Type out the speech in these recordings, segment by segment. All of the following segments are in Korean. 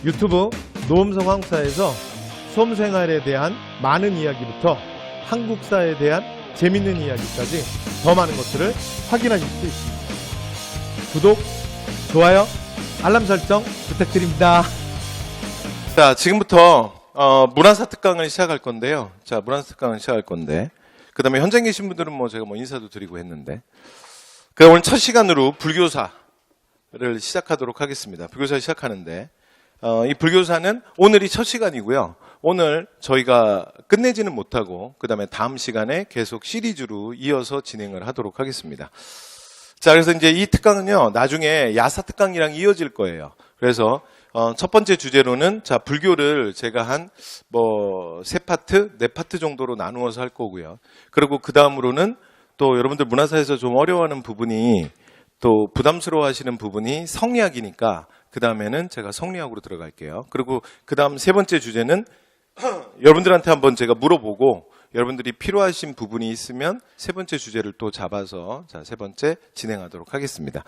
유튜브 노음성 한국사에서 수험생활에 대한 많은 이야기부터 한국사에 대한 재밌는 이야기까지 더 많은 것들을 확인하실 수 있습니다. 구독, 좋아요, 알람 설정 부탁드립니다. 자, 지금부터 문화사 특강을 시작할 건데요. 자, 문화사 특강을 시작할 건데, 그 다음에 현장 계신 분들은 제가 인사도 드리고 했는데, 그럼 오늘 첫 시간으로 불교사를 시작하도록 하겠습니다. 불교사 시작하는데, 이 불교사는 오늘이 첫 시간이고요. 오늘 저희가 끝내지는 못하고, 그 다음에 다음 시간에 계속 시리즈로 이어서 진행을 하도록 하겠습니다. 자, 그래서 이제 이 특강은요, 나중에 야사 특강이랑 이어질 거예요. 그래서 첫 번째 주제로는 자, 불교를 제가 한 3파트, 4파트 정도로 나누어서 할 거고요. 그리고 그 다음으로는 또 여러분들 문화사에서 좀 어려워하는 부분이 또 부담스러워 하시는 부분이 성리학이니까 그 다음에는 제가 성리학으로 들어갈게요. 그리고 그 다음 세 번째 주제는 여러분들한테 한번 제가 물어보고 여러분들이 필요하신 부분이 있으면 세 번째 주제를 또 잡아서 자, 세 번째 진행하도록 하겠습니다.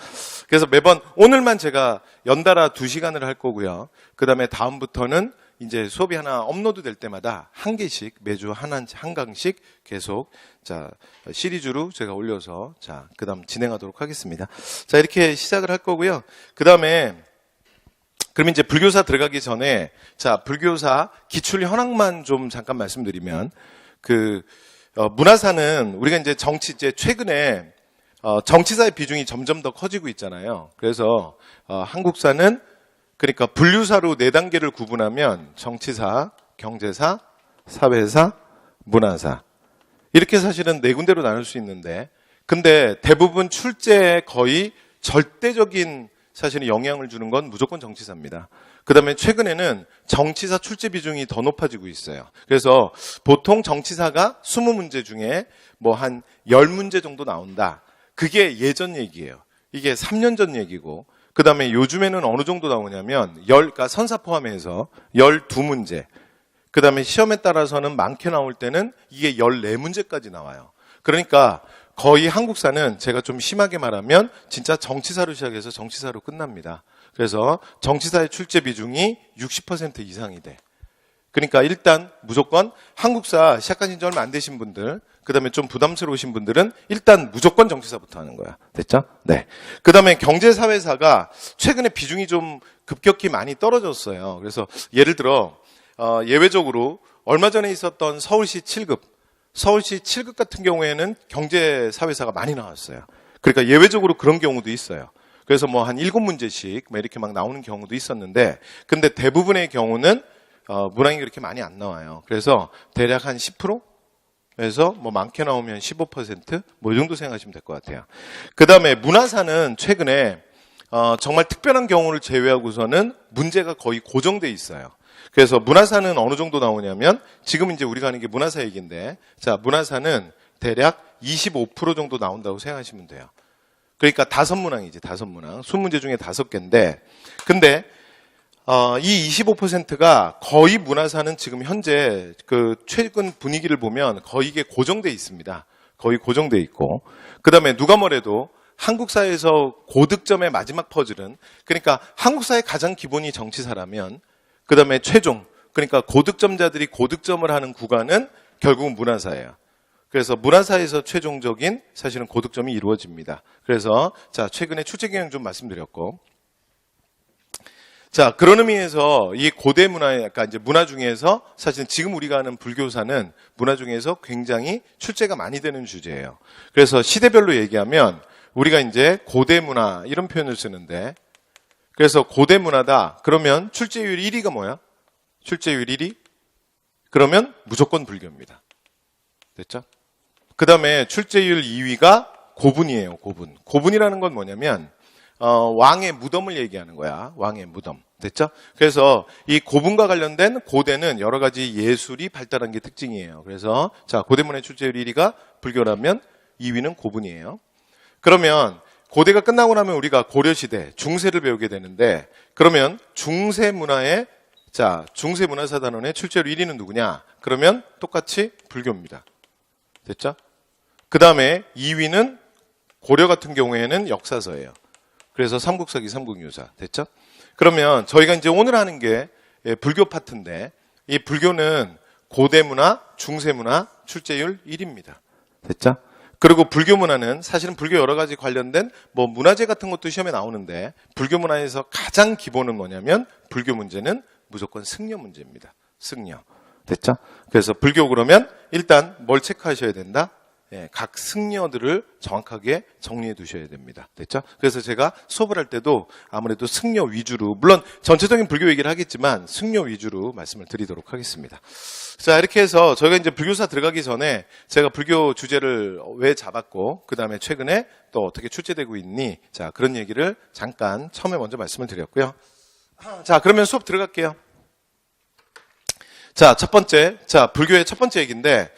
그래서 매번 오늘만 제가 연달아 2시간을 할 거고요. 그 다음에 다음부터는 이제 수업이 하나 업로드 될 때마다 한 개씩 매주 한 강씩 계속 자, 시리즈로 제가 올려서 자, 그 다음 진행하도록 하겠습니다. 자, 이렇게 시작을 할 거고요. 그 다음에 그럼 이제 불교사 들어가기 전에 자, 불교사 기출 현황만 좀 잠깐 말씀드리면 문화사는 우리가 이제 최근에 정치사의 비중이 점점 더 커지고 있잖아요. 그래서 한국사는 그러니까 분류사로 4단계를 구분하면 정치사, 경제사, 사회사, 문화사. 이렇게 사실은 4군데로 나눌 수 있는데, 근데 대부분 출제에 거의 절대적인 사실은 영향을 주는 건 무조건 정치사입니다. 그 다음에 최근에는 정치사 출제 비중이 더 높아지고 있어요. 그래서 보통 정치사가 20문제 중에 한 10문제 정도 나온다. 그게 예전 얘기예요. 이게 3년 전 얘기고, 그 다음에 요즘에는 어느 정도 나오냐면, 그러니까 선사 포함해서 12문제. 그 다음에 시험에 따라서는 많게 나올 때는 이게 14문제까지 나와요. 그러니까 거의 한국사는 제가 좀 심하게 말하면 진짜 정치사로 시작해서 정치사로 끝납니다. 그래서 정치사의 출제 비중이 60% 이상이 돼. 그러니까 일단 무조건 한국사 시작하신 지 얼마 안 되신 분들, 그 다음에 좀 부담스러우신 분들은 일단 무조건 정치사부터 하는 거야. 됐죠? 네. 그 다음에 경제사회사가 최근에 비중이 좀 급격히 많이 떨어졌어요. 그래서 예를 들어, 예외적으로 얼마 전에 있었던 서울시 7급 같은 경우에는 경제사회사가 많이 나왔어요. 그러니까 예외적으로 그런 경우도 있어요. 그래서 한 7문제씩 이렇게 막 나오는 경우도 있었는데, 근데 대부분의 경우는 문항이 그렇게 많이 안 나와요. 그래서 대략 한 10%에서 많게 나오면 15%, 이 정도 생각하시면 될 것 같아요. 그 다음에 문화사는 최근에 정말 특별한 경우를 제외하고서는 문제가 거의 고정돼 있어요. 그래서 문화사는 어느 정도 나오냐면, 지금 이제 우리가 하는 게 문화사 얘기인데, 자, 문화사는 대략 25% 정도 나온다고 생각하시면 돼요. 그러니까 5문항이지, 5문항. 20문제 중에 5개인데, 근데 이 25%가 거의 문화사는 지금 현재 최근 분위기를 보면 거의 이게 고정돼 있습니다. 거의 고정돼 있고. 그 다음에 누가 뭐래도 한국사에서 고득점의 마지막 퍼즐은, 그러니까 한국사의 가장 기본이 정치사라면, 그 다음에 최종, 그러니까 고득점자들이 고득점을 하는 구간은 결국은 문화사예요. 그래서 문화사에서 최종적인 사실은 고득점이 이루어집니다. 그래서 자, 최근에 출제 경향 좀 말씀드렸고, 자, 그런 의미에서 이 고대 문화의 약간 이제 문화 중에서 사실 지금 우리가 하는 불교사는 문화 중에서 굉장히 출제가 많이 되는 주제예요. 그래서 시대별로 얘기하면 우리가 이제 고대 문화 이런 표현을 쓰는데, 그래서 고대 문화다. 그러면 출제율 1위가 뭐야? 출제율 1위? 그러면 무조건 불교입니다. 됐죠? 그 다음에 출제율 2위가 고분이에요. 고분. 고분이라는 건 뭐냐면 왕의 무덤을 얘기하는 거야. 왕의 무덤. 됐죠? 그래서 이 고분과 관련된 고대는 여러 가지 예술이 발달한 게 특징이에요. 그래서 자, 고대문화의 출제율 1위가 불교라면 2위는 고분이에요. 그러면 고대가 끝나고 나면 우리가 고려시대, 중세를 배우게 되는데, 그러면 중세문화의 자, 중세문화사단원의 출제율 1위는 누구냐? 그러면 똑같이 불교입니다. 됐죠? 그 다음에 2위는 고려 같은 경우에는 역사서예요. 그래서 삼국사기, 삼국유사. 됐죠? 그러면 저희가 이제 오늘 하는 게 불교 파트인데 이 불교는 고대문화, 중세문화, 출제율 1위입니다. 됐죠? 그리고 불교 문화는 사실은 불교 여러 가지 관련된 뭐 문화재 같은 것도 시험에 나오는데 불교 문화에서 가장 기본은 뭐냐면 불교 문제는 무조건 승려 문제입니다. 승려. 됐죠? 그래서 불교 그러면 일단 뭘 체크하셔야 된다? 각 승려들을 정확하게 정리해 두셔야 됩니다. 됐죠? 그래서 제가 수업을 할 때도 아무래도 승려 위주로, 물론 전체적인 불교 얘기를 하겠지만 승려 위주로 말씀을 드리도록 하겠습니다. 자, 이렇게 해서 저희가 이제 불교사 들어가기 전에 제가 불교 주제를 왜 잡았고, 그 다음에 최근에 또 어떻게 출제되고 있니? 자, 그런 얘기를 잠깐 처음에 먼저 말씀을 드렸고요. 자, 그러면 수업 들어갈게요. 자, 첫 번째. 자, 불교의 첫 번째 얘기인데,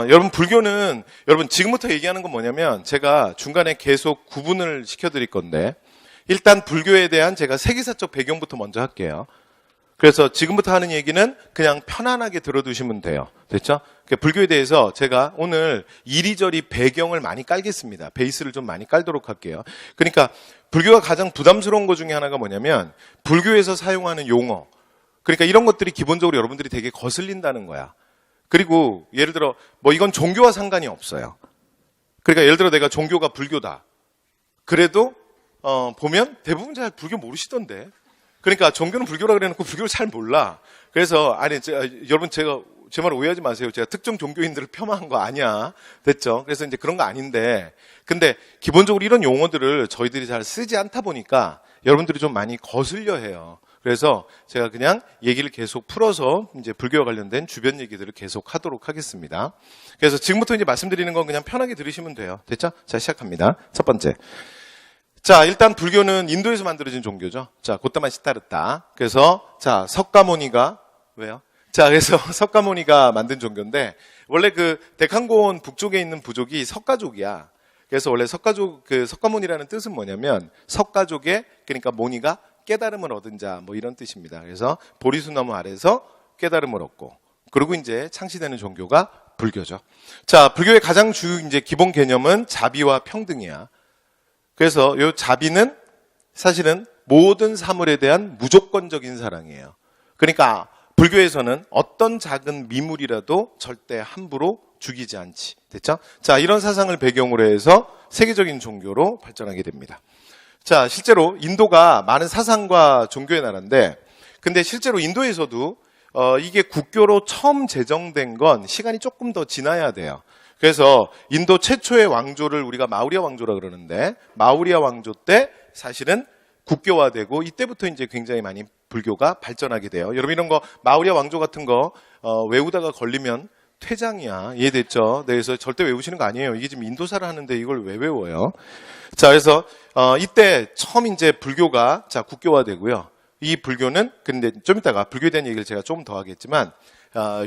여러분, 불교는, 여러분, 지금부터 얘기하는 건 뭐냐면, 제가 중간에 계속 구분을 시켜드릴 건데, 일단 불교에 대한 제가 세계사적 배경부터 먼저 할게요. 그래서 지금부터 하는 얘기는 그냥 편안하게 들어두시면 돼요. 됐죠? 불교에 대해서 제가 오늘 이리저리 배경을 많이 깔겠습니다. 베이스를 좀 많이 깔도록 할게요. 그러니까, 불교가 가장 부담스러운 것 중에 하나가 뭐냐면, 불교에서 사용하는 용어. 그러니까 이런 것들이 기본적으로 여러분들이 되게 거슬린다는 거야. 그리고 예를 들어 뭐 이건 종교와 상관이 없어요. 그러니까 예를 들어 내가 종교가 불교다. 그래도 보면 대부분 잘 불교 모르시던데. 그러니까 종교는 불교라 그래놓고 불교를 잘 몰라. 그래서 아니 여러분 제가 제 말 오해하지 마세요. 제가 특정 종교인들을 폄하한 거 아니야. 됐죠? 그래서 이제 그런 거 아닌데. 근데 기본적으로 이런 용어들을 저희들이 잘 쓰지 않다 보니까 여러분들이 좀 많이 거슬려 해요. 그래서 제가 그냥 얘기를 계속 풀어서 이제 불교와 관련된 주변 얘기들을 계속 하도록 하겠습니다. 그래서 지금부터 이제 말씀드리는 건 그냥 편하게 들으시면 돼요. 됐죠? 자, 시작합니다. 첫 번째. 자, 일단 불교는 인도에서 만들어진 종교죠. 자, 고타마 시타르타. 그래서 자, 석가모니가 왜요? 자, 그래서 석가모니가 만든 종교인데 원래 그 데칸고원 북쪽에 있는 부족이 석가족이야. 그래서 원래 석가족 그 석가모니라는 뜻은 뭐냐면 석가족의 그러니까 모니가 깨달음을 얻은 자, 뭐 이런 뜻입니다. 그래서 보리수나무 아래서 깨달음을 얻고, 그리고 이제 창시되는 종교가 불교죠. 자, 불교의 가장 주요 이제 기본 개념은 자비와 평등이야. 그래서 이 자비는 사실은 모든 사물에 대한 무조건적인 사랑이에요. 그러니까 불교에서는 어떤 작은 미물이라도 절대 함부로 죽이지 않지. 됐죠? 자, 이런 사상을 배경으로 해서 세계적인 종교로 발전하게 됩니다. 자, 실제로 인도가 많은 사상과 종교의 나라인데, 근데 실제로 인도에서도 이게 국교로 처음 제정된 건 시간이 조금 더 지나야 돼요. 그래서 인도 최초의 왕조를 우리가 마우리아 왕조라 그러는데, 마우리아 왕조 때 사실은 국교화되고 이때부터 이제 굉장히 많이 불교가 발전하게 돼요. 여러분 이런 거 마우리아 왕조 같은 거 외우다가 걸리면 퇴장이야. 이해됐죠? 네, 그래서 절대 외우시는 거 아니에요. 이게 지금 인도사를 하는데 이걸 왜 외워요? 자, 그래서 이때 처음 이제 불교가 자 국교화되고요. 이 불교는 근데 좀 이따가 불교에 대한 얘기를 제가 조금 더 하겠지만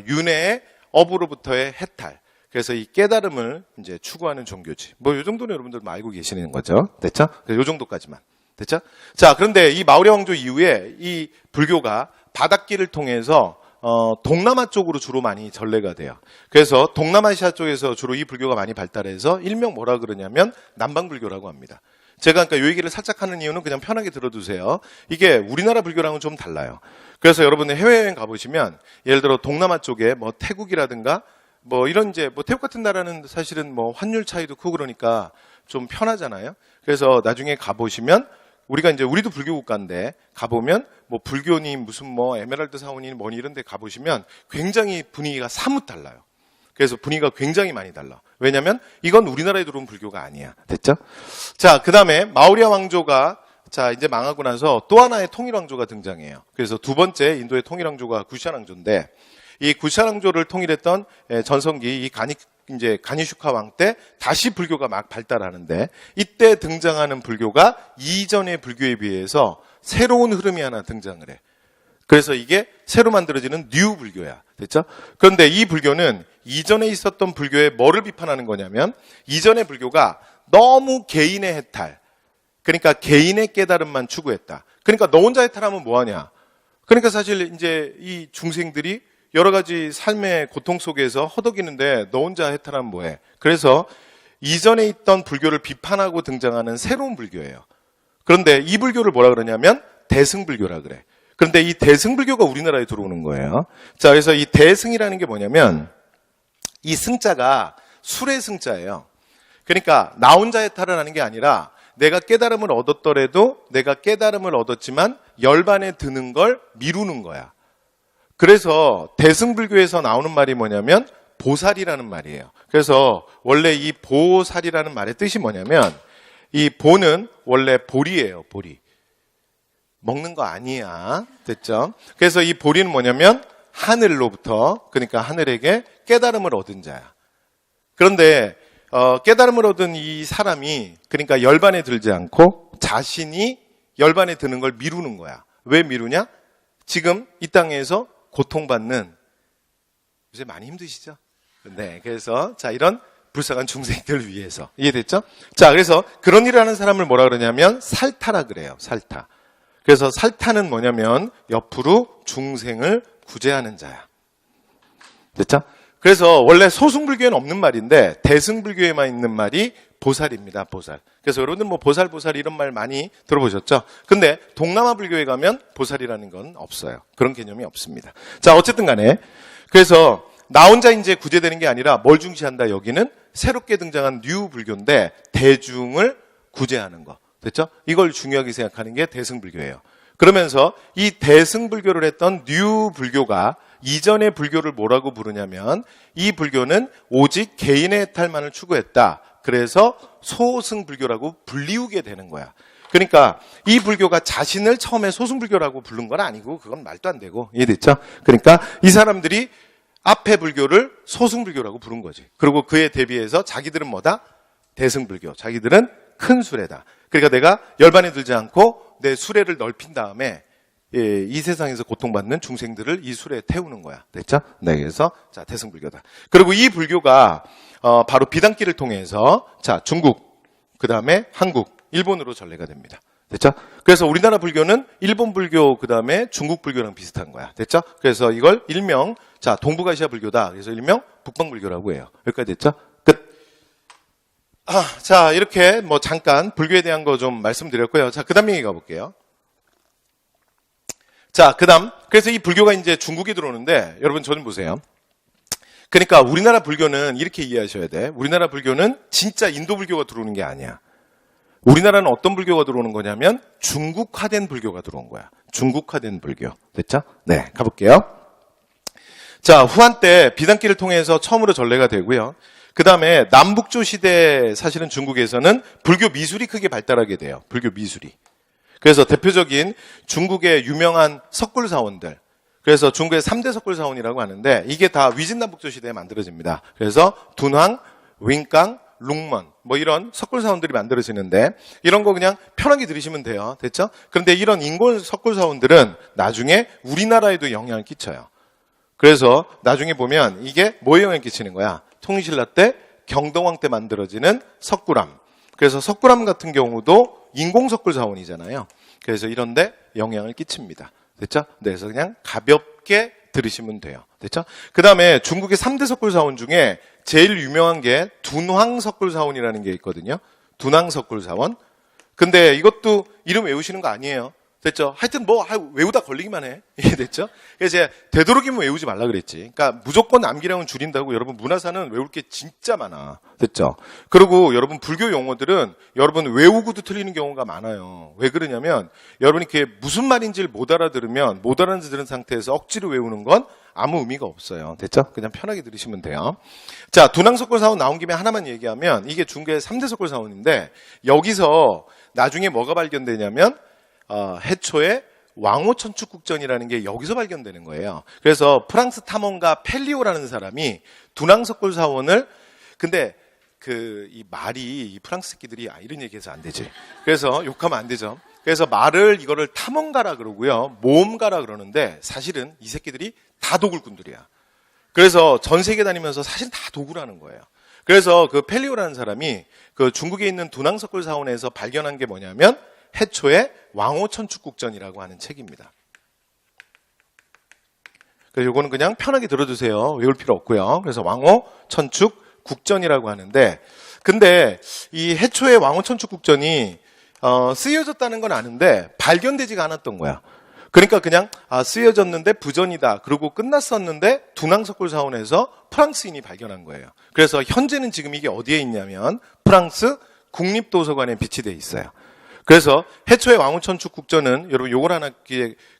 윤회의 업으로부터의 해탈. 그래서 이 깨달음을 이제 추구하는 종교지. 뭐 이 정도는 여러분들 알고 계시는 거죠. 됐죠? 요 정도까지만. 됐죠? 자, 그런데 이 마우리아 왕조 이후에 이 불교가 바닷길을 통해서 동남아 쪽으로 주로 많이 전래가 돼요. 그래서 동남아시아 쪽에서 주로 이 불교가 많이 발달해서 일명 뭐라 그러냐면 남방불교라고 합니다. 제가 그러니까 이 얘기를 살짝 하는 이유는 그냥 편하게 들어두세요. 이게 우리나라 불교랑은 좀 달라요. 그래서 여러분들 해외여행 가보시면 예를 들어 동남아 쪽에 뭐 태국이라든가 뭐 이런 이제 뭐 태국 같은 나라는 사실은 뭐 환율 차이도 크고 그러니까 좀 편하잖아요. 그래서 나중에 가보시면 우리가 이제 우리도 불교 국가인데 가보면 뭐 불교니 무슨 뭐 에메랄드 사원이 뭐니 이런 데 가보시면 굉장히 분위기가 사뭇 달라요. 그래서 분위기가 굉장히 많이 달라. 왜냐면 이건 우리나라에 들어온 불교가 아니야. 됐죠? 자, 그다음에 마우리아 왕조가 자, 이제 망하고 나서 또 하나의 통일 왕조가 등장해요. 그래서 두 번째 인도의 통일 왕조가 구샤 왕조인데 이 구샤 왕조를 통일했던 전성기 이 가니슈카 왕 때 다시 불교가 막 발달하는데 이때 등장하는 불교가 이전의 불교에 비해서 새로운 흐름이 하나 등장을 해. 그래서 이게 새로 만들어지는 뉴 불교야. 됐죠? 그런데 이 불교는 이전에 있었던 불교에 뭐를 비판하는 거냐면 이전의 불교가 너무 개인의 해탈, 그러니까 개인의 깨달음만 추구했다. 그러니까 너 혼자 해탈하면 뭐하냐? 그러니까 사실 이제 이 중생들이 여러 가지 삶의 고통 속에서 허덕이는데 너 혼자 해탈하면 뭐해? 그래서 이전에 있던 불교를 비판하고 등장하는 새로운 불교예요. 그런데 이 불교를 뭐라 그러냐면 대승불교라 그래. 그런데 이 대승불교가 우리나라에 들어오는 거예요. 자, 그래서 이 대승이라는 게 뭐냐면 이 승자가 술의 승자예요. 그러니까 나 혼자의 탈을 하는 게 아니라 내가 깨달음을 얻었더라도 내가 깨달음을 얻었지만 열반에 드는 걸 미루는 거야. 그래서 대승불교에서 나오는 말이 뭐냐면 보살이라는 말이에요. 그래서 원래 이 보살이라는 말의 뜻이 뭐냐면 이 보는 원래 보리예요. 보리. 먹는 거 아니야. 됐죠? 그래서 이 보리는 뭐냐면 하늘로부터, 그러니까 하늘에게 깨달음을 얻은 자야. 그런데 깨달음을 얻은 이 사람이 그러니까 열반에 들지 않고 자신이 열반에 드는 걸 미루는 거야. 왜 미루냐? 지금 이 땅에서 고통받는, 요새 많이 힘드시죠? 네, 그래서 자, 이런 불쌍한 중생들을 위해서. 이해됐죠? 자, 그래서 그런 일을 하는 사람을 뭐라 그러냐면 살타라 그래요. 살타. 그래서 살타는 뭐냐면 옆으로 중생을 구제하는 자야. 됐죠? 그래서 원래 소승불교에는 없는 말인데 대승불교에만 있는 말이 보살입니다. 보살. 그래서 여러분들 뭐 보살 이런 말 많이 들어보셨죠? 근데 동남아 불교에 가면 보살이라는 건 없어요. 그런 개념이 없습니다. 자, 어쨌든 간에 그래서 나 혼자 이제 구제되는 게 아니라 뭘 중시한다? 여기는 새롭게 등장한 뉴 불교인데 대중을 구제하는 거. 됐죠? 이걸 중요하게 생각하는 게 대승불교예요. 그러면서 이 대승불교를 했던 뉴 불교가 이전의 불교를 뭐라고 부르냐면 이 불교는 오직 개인의 해탈만을 추구했다. 그래서 소승불교라고 불리우게 되는 거야. 그러니까 이 불교가 자신을 처음에 소승불교라고 부른 건 아니고 그건 말도 안 되고. 이해됐죠? 그러니까 이 사람들이 앞에 불교를 소승불교라고 부른 거지. 그리고 그에 대비해서 자기들은 뭐다? 대승불교. 자기들은 큰 수레다. 그러니까 내가 열반에 들지 않고 내 수레를 넓힌 다음에 이 세상에서 고통받는 중생들을 이 수레에 태우는 거야. 됐죠? 네, 그래서 자, 대승불교다. 그리고 이 불교가 바로 비단길을 통해서 자, 중국, 그 다음에 한국, 일본으로 전래가 됩니다. 됐죠? 그래서 우리나라 불교는 일본 불교, 그 다음에 중국 불교랑 비슷한 거야. 됐죠? 그래서 이걸 일명 자, 동북아시아 불교다. 그래서 일명 북방불교라고 해요. 여기까지 됐죠? 끝. 자, 이렇게 뭐 잠깐 불교에 대한 거 좀 말씀드렸고요. 자, 그 다음 얘기 가볼게요. 자, 그 다음. 그래서 이 불교가 이제 중국에 들어오는데, 여러분 저 좀 보세요. 그러니까 우리나라 불교는 이렇게 이해하셔야 돼. 우리나라 불교는 진짜 인도 불교가 들어오는 게 아니야. 우리나라는 어떤 불교가 들어오는 거냐면 중국화된 불교가 들어온 거야. 중국화된 불교. 됐죠? 네, 가볼게요. 자, 후한 때 비단길을 통해서 처음으로 전래가 되고요. 그 다음에 남북조 시대 사실은 중국에서는 불교 미술이 크게 발달하게 돼요. 불교 미술이. 그래서 대표적인 중국의 유명한 석굴사원들. 그래서 중국의 3대 석굴사원이라고 하는데 이게 다 위진남북조 시대에 만들어집니다. 그래서 둔황, 윙강, 룽먼 뭐 이런 석굴사원들이 만들어지는데 이런 거 그냥 편하게 들으시면 돼요. 됐죠? 그런데 이런 인골 석굴사원들은 나중에 우리나라에도 영향을 끼쳐요. 그래서 나중에 보면 이게 뭐에 영향을 끼치는 거야? 통일신라 때 경동왕 때 만들어지는 석굴암. 그래서 석굴암 같은 경우도 인공석굴사원이잖아요. 그래서 이런데 영향을 끼칩니다. 됐죠? 네, 그래서 그냥 가볍게 들으시면 돼요. 됐죠? 그 다음에 중국의 3대 석굴사원 중에 제일 유명한 게 둔황석굴사원이라는 게 있거든요. 둔황석굴사원. 근데 이것도 이름 외우시는 거 아니에요. 됐죠? 하여튼 뭐 외우다 걸리기만 해. 됐죠? 그래서 제가 되도록이면 외우지 말라 그랬지. 그러니까 무조건 암기량은 줄인다고. 여러분 문화사는 외울 게 진짜 많아. 됐죠? 그리고 여러분 불교 용어들은 여러분 외우고도 틀리는 경우가 많아요. 왜 그러냐면 여러분이 그게 무슨 말인지를 못 알아들으면 못 알아들은 상태에서 억지로 외우는 건 아무 의미가 없어요. 됐죠? 그냥 편하게 들으시면 돼요. 자, 둔황석굴사원 나온 김에 하나만 얘기하면 이게 중국의 3대 석굴사원인데 여기서 나중에 뭐가 발견되냐면 해초의 왕호천축국전이라는 게 여기서 발견되는 거예요. 그래서 프랑스 탐험가 펠리오라는 사람이 둔황석굴사원을 근데 이 말이 이 프랑스 새끼들이 이런 얘기해서 안 되지. 그래서 욕하면 안 되죠. 그래서 말을 이거를 탐험가라 그러고요. 모험가라 그러는데 사실은 이 새끼들이 다 도굴꾼들이야. 그래서 전 세계 다니면서 사실 다 도굴하는 거예요. 그래서 그 펠리오라는 사람이 그 중국에 있는 둔황석굴사원에서 발견한 게 뭐냐면 해초의 왕호천축국전이라고 하는 책입니다. 그래서 이거는 그냥 편하게 들어주세요. 외울 필요 없고요. 그래서 왕호천축국전이라고 하는데 근데 이 해초의 왕호천축국전이 쓰여졌다는 건 아는데 발견되지가 않았던 거야. 그러니까 그냥 쓰여졌는데 부전이다. 그러고 끝났었는데 두낭석굴 사원에서 프랑스인이 발견한 거예요. 그래서 현재는 지금 이게 어디에 있냐면 프랑스 국립도서관에 비치되어 있어요. 그래서 해초의 왕후천축국전은 여러분 요걸 하나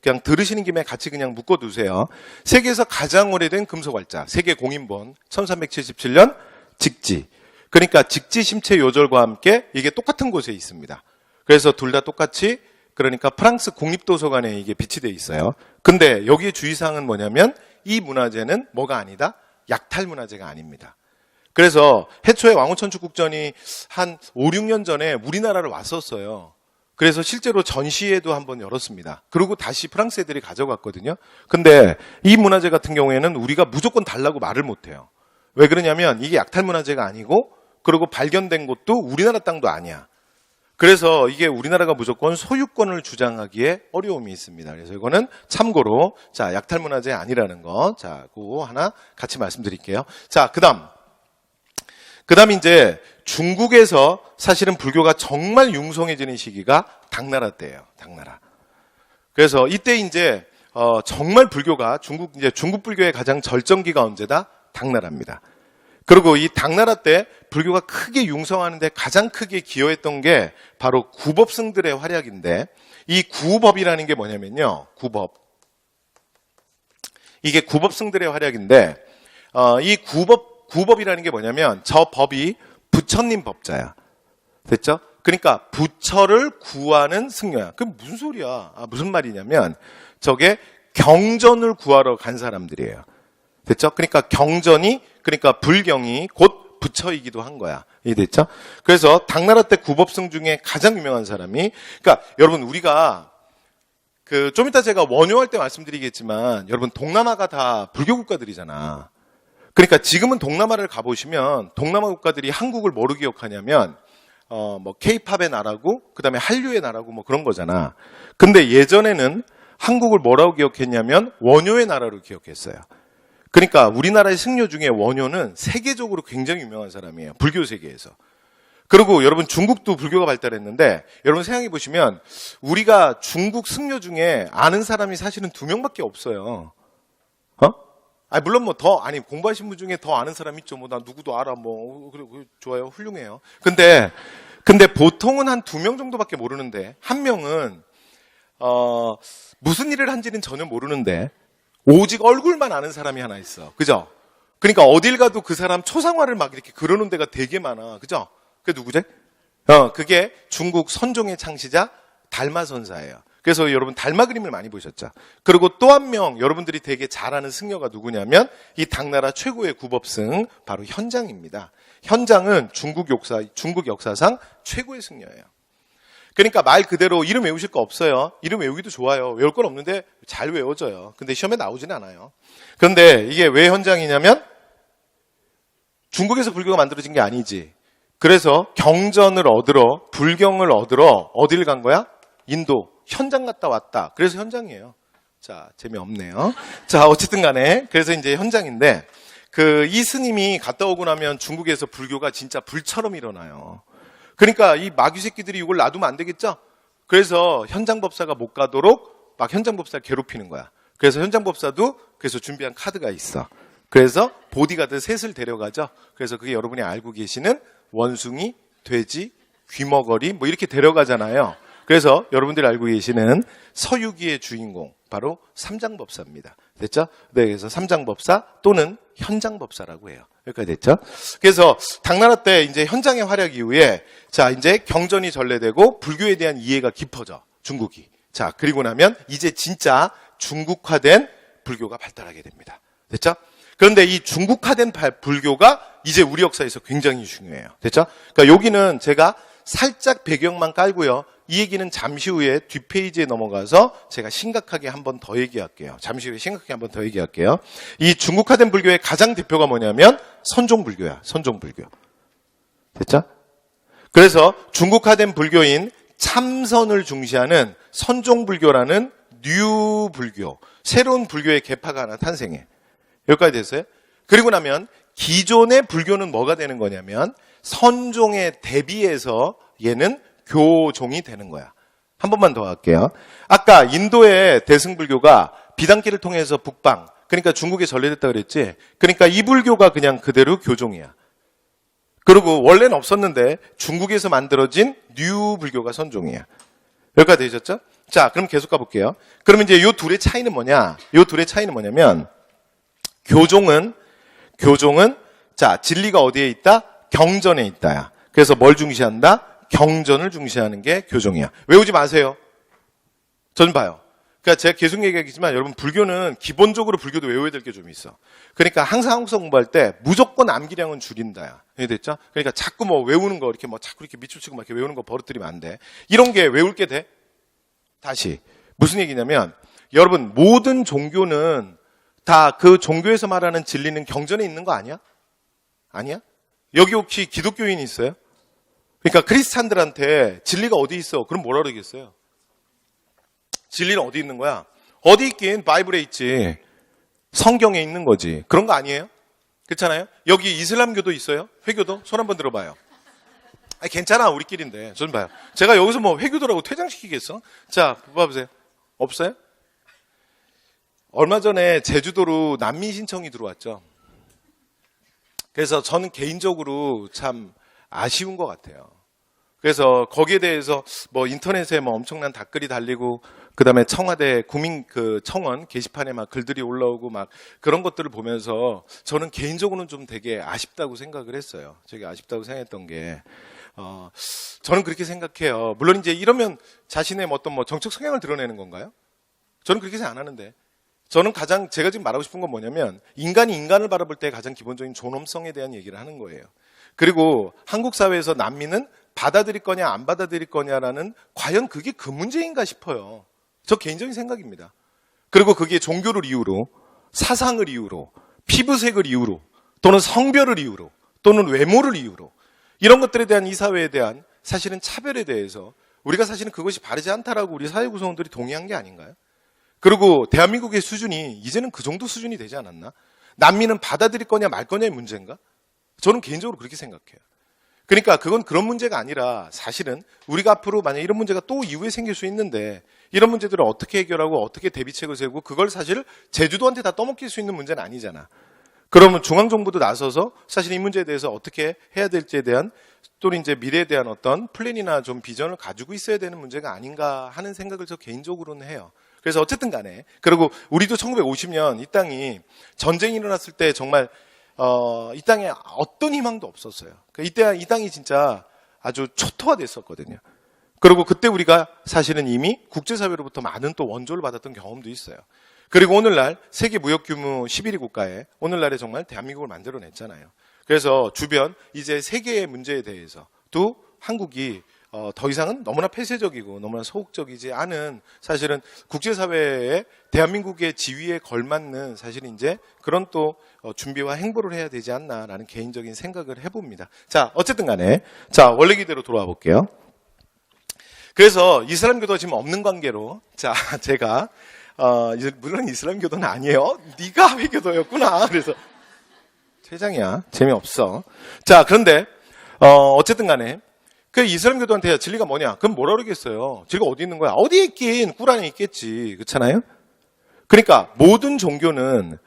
그냥 들으시는 김에 같이 그냥 묶어두세요. 세계에서 가장 오래된 금속활자, 세계 공인본 1377년 직지. 그러니까 직지 심체 요절과 함께 이게 똑같은 곳에 있습니다. 그래서 둘 다 똑같이 그러니까 프랑스 국립도서관에 이게 비치되어 있어요. 근데 여기에 주의사항은 뭐냐면 이 문화재는 뭐가 아니다? 약탈 문화재가 아닙니다. 그래서 해초의 왕후천축국전이 한 5, 6년 전에 우리나라를 왔었어요. 그래서 실제로 전시회도 한번 열었습니다. 그리고 다시 프랑스 애들이 가져갔거든요. 근데 이 문화재 같은 경우에는 우리가 무조건 달라고 말을 못해요. 왜 그러냐면 이게 약탈 문화재가 아니고 그리고 발견된 곳도 우리나라 땅도 아니야. 그래서 이게 우리나라가 무조건 소유권을 주장하기에 어려움이 있습니다. 그래서 이거는 참고로 자 약탈 문화재 아니라는 거, 자 그거 하나 같이 말씀드릴게요. 자 그다음 이제 중국에서 사실은 불교가 정말 융성해지는 시기가 당나라 때예요. 당나라. 그래서 이때 이제 정말 불교가 중국 불교의 가장 절정기가 언제다? 당나라입니다. 그리고 이 당나라 때 불교가 크게 융성하는데 가장 크게 기여했던 게 바로 구법승들의 활약인데 이 구법이라는 게 뭐냐면요. 구법. 이게 구법승들의 활약인데 이 구법이라는 게 뭐냐면 저 법이 부처님 법자야. 됐죠? 그러니까 부처를 구하는 승려야. 그럼 무슨 소리야? 무슨 말이냐면 저게 경전을 구하러 간 사람들이에요. 됐죠? 그러니까 그러니까 불경이 곧 부처이기도 한 거야. 이해됐죠? 그래서 당나라 때 구법승 중에 가장 유명한 사람이, 그러니까 여러분 우리가 좀 이따 제가 원효할 때 말씀드리겠지만 여러분 동남아가 다 불교 국가들이잖아. 그러니까 지금은 동남아를 가보시면 동남아 국가들이 한국을 뭐로 기억하냐면 뭐 K-팝의 나라고 그다음에 한류의 나라고 뭐 그런 거잖아. 근데 예전에는 한국을 뭐라고 기억했냐면 원효의 나라로 기억했어요. 그러니까 우리나라의 승려 중에 원효는 세계적으로 굉장히 유명한 사람이에요. 불교 세계에서. 그리고 여러분 중국도 불교가 발달했는데 여러분 생각해 보시면 우리가 중국 승려 중에 아는 사람이 사실은 2명밖에 없어요. 물론 공부하신 분 중에 더 아는 사람 있죠. 나 누구도 알아. 그래, 좋아요. 훌륭해요. 근데 보통은 한 2명 정도밖에 모르는데, 한 명은, 무슨 일을 한지는 전혀 모르는데, 오직 얼굴만 아는 사람이 하나 있어. 그죠? 그러니까 어딜 가도 그 사람 초상화를 막 이렇게 그려놓은 데가 되게 많아. 그죠? 그게 누구지? 그게 중국 선종의 창시자 달마선사예요. 그래서 여러분 달마 그림을 많이 보셨죠. 그리고 또 한 명 여러분들이 되게 잘 아는 승려가 누구냐면 이 당나라 최고의 구법승 바로 현장입니다. 현장은 중국 역사상 최고의 승려예요. 그러니까 말 그대로 이름 외우실 거 없어요. 이름 외우기도 좋아요. 외울 건 없는데 잘 외워져요. 근데 시험에 나오지는 않아요. 그런데 이게 왜 현장이냐면 중국에서 불교가 만들어진 게 아니지. 그래서 경전을 얻으러 불경을 얻으러 어딜 간 거야? 인도. 현장 갔다 왔다. 그래서 현장이에요. 자, 재미없네요. 자, 어쨌든 간에 그래서 이제 현장인데 이 스님이 갔다 오고 나면 중국에서 불교가 진짜 불처럼 일어나요. 그러니까 이 마귀 새끼들이 이걸 놔두면 안 되겠죠? 그래서 현장법사가 못 가도록 막 현장법사를 괴롭히는 거야. 그래서 현장법사도 그래서 준비한 카드가 있어. 그래서 보디가드 셋을 데려가죠. 그래서 그게 여러분이 알고 계시는 원숭이, 돼지, 귀머거리 뭐 이렇게 데려가잖아요. 그래서 여러분들이 알고 계시는 서유기의 주인공 바로 삼장법사입니다. 됐죠? 네, 그래서 삼장법사 또는 현장법사라고 해요. 여기까지 됐죠? 그래서 당나라 때 이제 현장의 활약 이후에 자 이제 경전이 전래되고 불교에 대한 이해가 깊어져 중국이. 자 그리고 나면 이제 진짜 중국화된 불교가 발달하게 됩니다. 됐죠? 그런데 이 중국화된 불교가 이제 우리 역사에서 굉장히 중요해요. 됐죠? 그러니까 여기는 제가 살짝 배경만 깔고요. 이 얘기는 잠시 후에 뒷페이지에 넘어가서 제가 심각하게 한 번 더 얘기할게요. 잠시 후에 심각하게 한 번 더 얘기할게요. 이 중국화된 불교의 가장 대표가 뭐냐면 선종불교야. 선종불교. 됐죠? 그래서 중국화된 불교인 참선을 중시하는 선종불교라는 뉴 불교, 새로운 불교의 계파가 하나 탄생해. 여기까지 됐어요? 그리고 나면 기존의 불교는 뭐가 되는 거냐면 선종에 대비해서 얘는 교종이 되는 거야. 한 번만 더 할게요. 아까 인도의 대승불교가 비단길을 통해서 북방, 그러니까 중국에 전래됐다 그랬지. 그러니까 이 불교가 그냥 그대로 교종이야. 그리고 원래는 없었는데 중국에서 만들어진 뉴 불교가 선종이야. 여기까지 되셨죠? 자, 그럼 계속 가볼게요. 그러면 이제 요 둘의 차이는 뭐냐? 요 둘의 차이는 뭐냐면, 교종은, 자, 진리가 어디에 있다? 경전에 있다야. 그래서 뭘 중시한다? 경전을 중시하는 게 교종이야. 외우지 마세요. 전 봐요. 그러니까 제가 계속 얘기하겠지만 여러분 불교는 기본적으로 불교도 외워야 될 게 좀 있어. 그러니까 항상 한국사 공부할 때 무조건 암기량은 줄인다야. 이해됐죠? 그러니까 자꾸 뭐 외우는 거 이렇게 뭐 자꾸 이렇게 밑줄 치고 막 이렇게 외우는 거 버릇들이면 안 돼. 이런 게 외울 게 돼? 다시. 무슨 얘기냐면 여러분 모든 종교는 다 그 종교에서 말하는 진리는 경전에 있는 거 아니야? 아니야? 여기 혹시 기독교인이 있어요? 그러니까 크리스찬들한테 진리가 어디 있어? 그럼 뭐라 그러겠어요? 진리는 어디 있는 거야? 어디 있긴 바이블에 있지. 성경에 있는 거지. 그런 거 아니에요? 그렇잖아요? 여기 이슬람교도 있어요? 회교도? 손 한번 들어봐요. 아니, 괜찮아. 우리끼리인데. 좀 봐요. 제가 여기서 뭐 회교도라고 퇴장시키겠어? 자, 봐보세요. 없어요? 얼마 전에 제주도로 난민 신청이 들어왔죠. 그래서 저는 개인적으로 참 아쉬운 것 같아요. 그래서 거기에 대해서 뭐 인터넷에 뭐 엄청난 댓글이 달리고 그다음에 청와대 국민 그 청원 게시판에 막 글들이 올라오고 막 그런 것들을 보면서 저는 개인적으로는 좀 되게 아쉽다고 생각을 했어요. 되게 아쉽다고 생각했던 게 저는 그렇게 생각해요. 물론 이제 이러면 자신의 어떤 뭐 정책 성향을 드러내는 건가요? 저는 그렇게 생각 안 하는데 저는 가장 제가 지금 말하고 싶은 건 뭐냐면 인간이 인간을 바라볼 때 가장 기본적인 존엄성에 대한 얘기를 하는 거예요. 그리고 한국 사회에서 난민은 받아들일 거냐 안 받아들일 거냐라는 과연 그게 그 문제인가 싶어요. 저 개인적인 생각입니다. 그리고 그게 종교를 이유로 사상을 이유로 피부색을 이유로 또는 성별을 이유로 또는 외모를 이유로 이런 것들에 대한 이 사회에 대한 사실은 차별에 대해서 우리가 사실은 그것이 바르지 않다라고 우리 사회 구성원들이 동의한 게 아닌가요? 그리고 대한민국의 수준이 이제는 그 정도 수준이 되지 않았나? 난민은 받아들일 거냐 말 거냐의 문제인가? 저는 개인적으로 그렇게 생각해요. 그러니까 그건 그런 문제가 아니라 사실은 우리가 앞으로 만약 이런 문제가 또 이후에 생길 수 있는데 이런 문제들을 어떻게 해결하고 어떻게 대비책을 세우고 그걸 사실 제주도한테 다 떠먹힐 수 있는 문제는 아니잖아. 그러면 중앙정부도 나서서 사실 이 문제에 대해서 어떻게 해야 될지에 대한 또는 이제 미래에 대한 어떤 플랜이나 좀 비전을 가지고 있어야 되는 문제가 아닌가 하는 생각을 저 개인적으로는 해요. 그래서 어쨌든 간에 그리고 우리도 1950년 이 땅이 전쟁이 일어났을 때 정말 이 땅에 어떤 희망도 없었어요. 이때 이 땅이 진짜 아주 초토화됐었거든요. 그리고 그때 우리가 사실은 이미 국제사회로부터 많은 또 원조를 받았던 경험도 있어요. 그리고 오늘날 세계 무역 규모 11위 국가에 오늘날에 정말 대한민국을 만들어냈잖아요. 그래서 주변 이제 세계의 문제에 대해서도 한국이 더 이상은 너무나 폐쇄적이고 너무나 소극적이지 않은 사실은 국제사회에 대한민국의 지위에 걸맞는 사실 이제 그런 또 준비와 행보를 해야 되지 않나라는 개인적인 생각을 해봅니다. 자, 어쨌든 간에 자, 원래 기대로 돌아와 볼게요. 그래서 이슬람교도 지금 없는 관계로 자, 제가 물론 이슬람교도는 아니에요. 네가 회교도였구나. 그래서 퇴장이야. 재미없어. 자, 그런데 어쨌든 간에 그 이슬람교도한테 진리가 뭐냐? 그럼 뭐라 그러겠어요? 진리가 어디 있는 거야? 어디에 있긴 꿀안에 있겠지. 그렇잖아요? 그러니까 모든 종교는